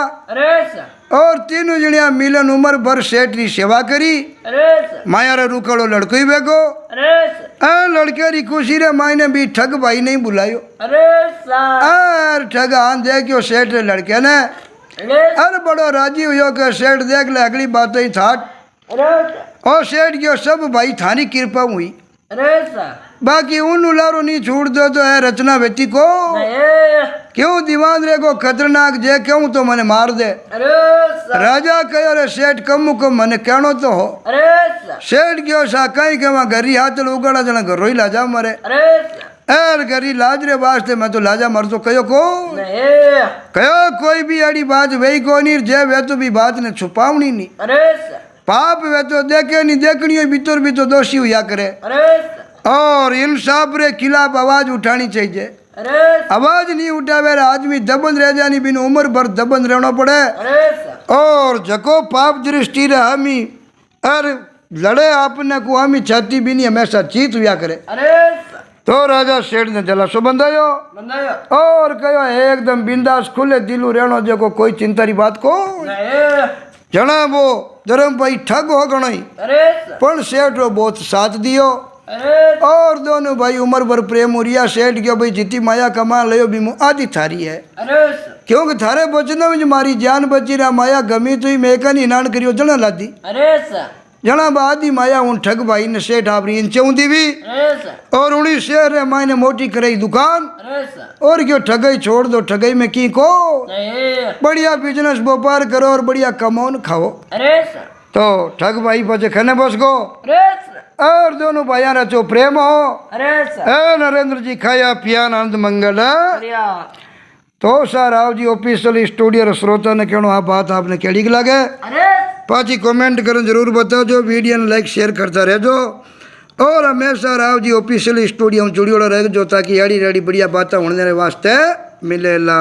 और तीनों जनिया मिलन उम्र भर सेठ री सेवा करी माया रे रुकड़ो लड़को ही बेगो लड़के री खुशी रे माई ने भी ठग भाई नहीं बुलायो ठग आन देखियो सेठ रे लड़के ने अरे बड़ो राजी हुयो के सेठ देख ले अगली बात ही थाट और सेठ क्यों सब भाई थानी कृपा हुई बाकी उन उलारो नहीं छोड़ दो तो है रचना बेटी को क्यों दीवान रे को खतरनाक जे क्यों तो मने मार दे राजा कहो रे सेठ कम मने कहनो तो हो सेठ क्यों सा कहीं के वहां घरी हाथ उगड़ा जना घरों ही लाजा मरे एर घरी लाज रे वास्ते मैं तो लाजा मर तो कहो को कहो कोई भी अड़ी बात वही को नहीं जे वे तो भी बात ने छुपावनी नहीं पाप वे तो देखे नहीं देखनी भीतर भी तो दोषी हुआ करे और इंसाफ रे खिलाफ आवाज उठानी चाहिए आवाज नहीं उठावे आदमी दबन रह जानी बिन उम्र भर दबन रहना पड़े और जको पाप दृष्टि रे हमी अर लड़े आपने को हमी छाती भी नहीं हमेशा चीत हुआ करे तो राजा सेठ ने जलासो बंधायो और कहो एकदम बिंदास खुले दिलू रहनो जो कोई चिंता री बात को जना वो धर्म भाई ठग हो गणई पण सेठ रो बहुत साथ दियो और दोनों भाई उम्र भर प्रेम उरिया सेठ गयो भाई जितनी माया कमा लियो भी आदि थारी है क्योंकि थारे बचना में मारी जान बची रहा माया गमी तो ही मैं का नहीं नान करियो जना लादी जना आदि माया उन ठग भाई ने सेठ आपरी इन चौंदी भी और उन्हीं शहर है मायने मोटी कराई दुकान और क्यों ठगई छोड़ दो ठगई में की को बढ़िया बिजनेस व्यापार करो और बढ़िया कमाओ खाओ तो ठग भाई बचे खने बस गो और दोनों भाइया रचो प्रेम हो नरेंद्र जी खाया पिया आनंद मंगल तो sir Rao ji official studio श्रोता ने कहना आ बात आपने केड़ी लगे पाची कमेंट करो जरूर बताओ जो वीडियो ने लाइक शेयर करता रहो और हमेशा राव जी ऑफिशियल स्टूडियो में जुड़ियोड़ा रहो ताकि आड़ी राड़ी बढ़िया बातें होने वास्ते मिलेला।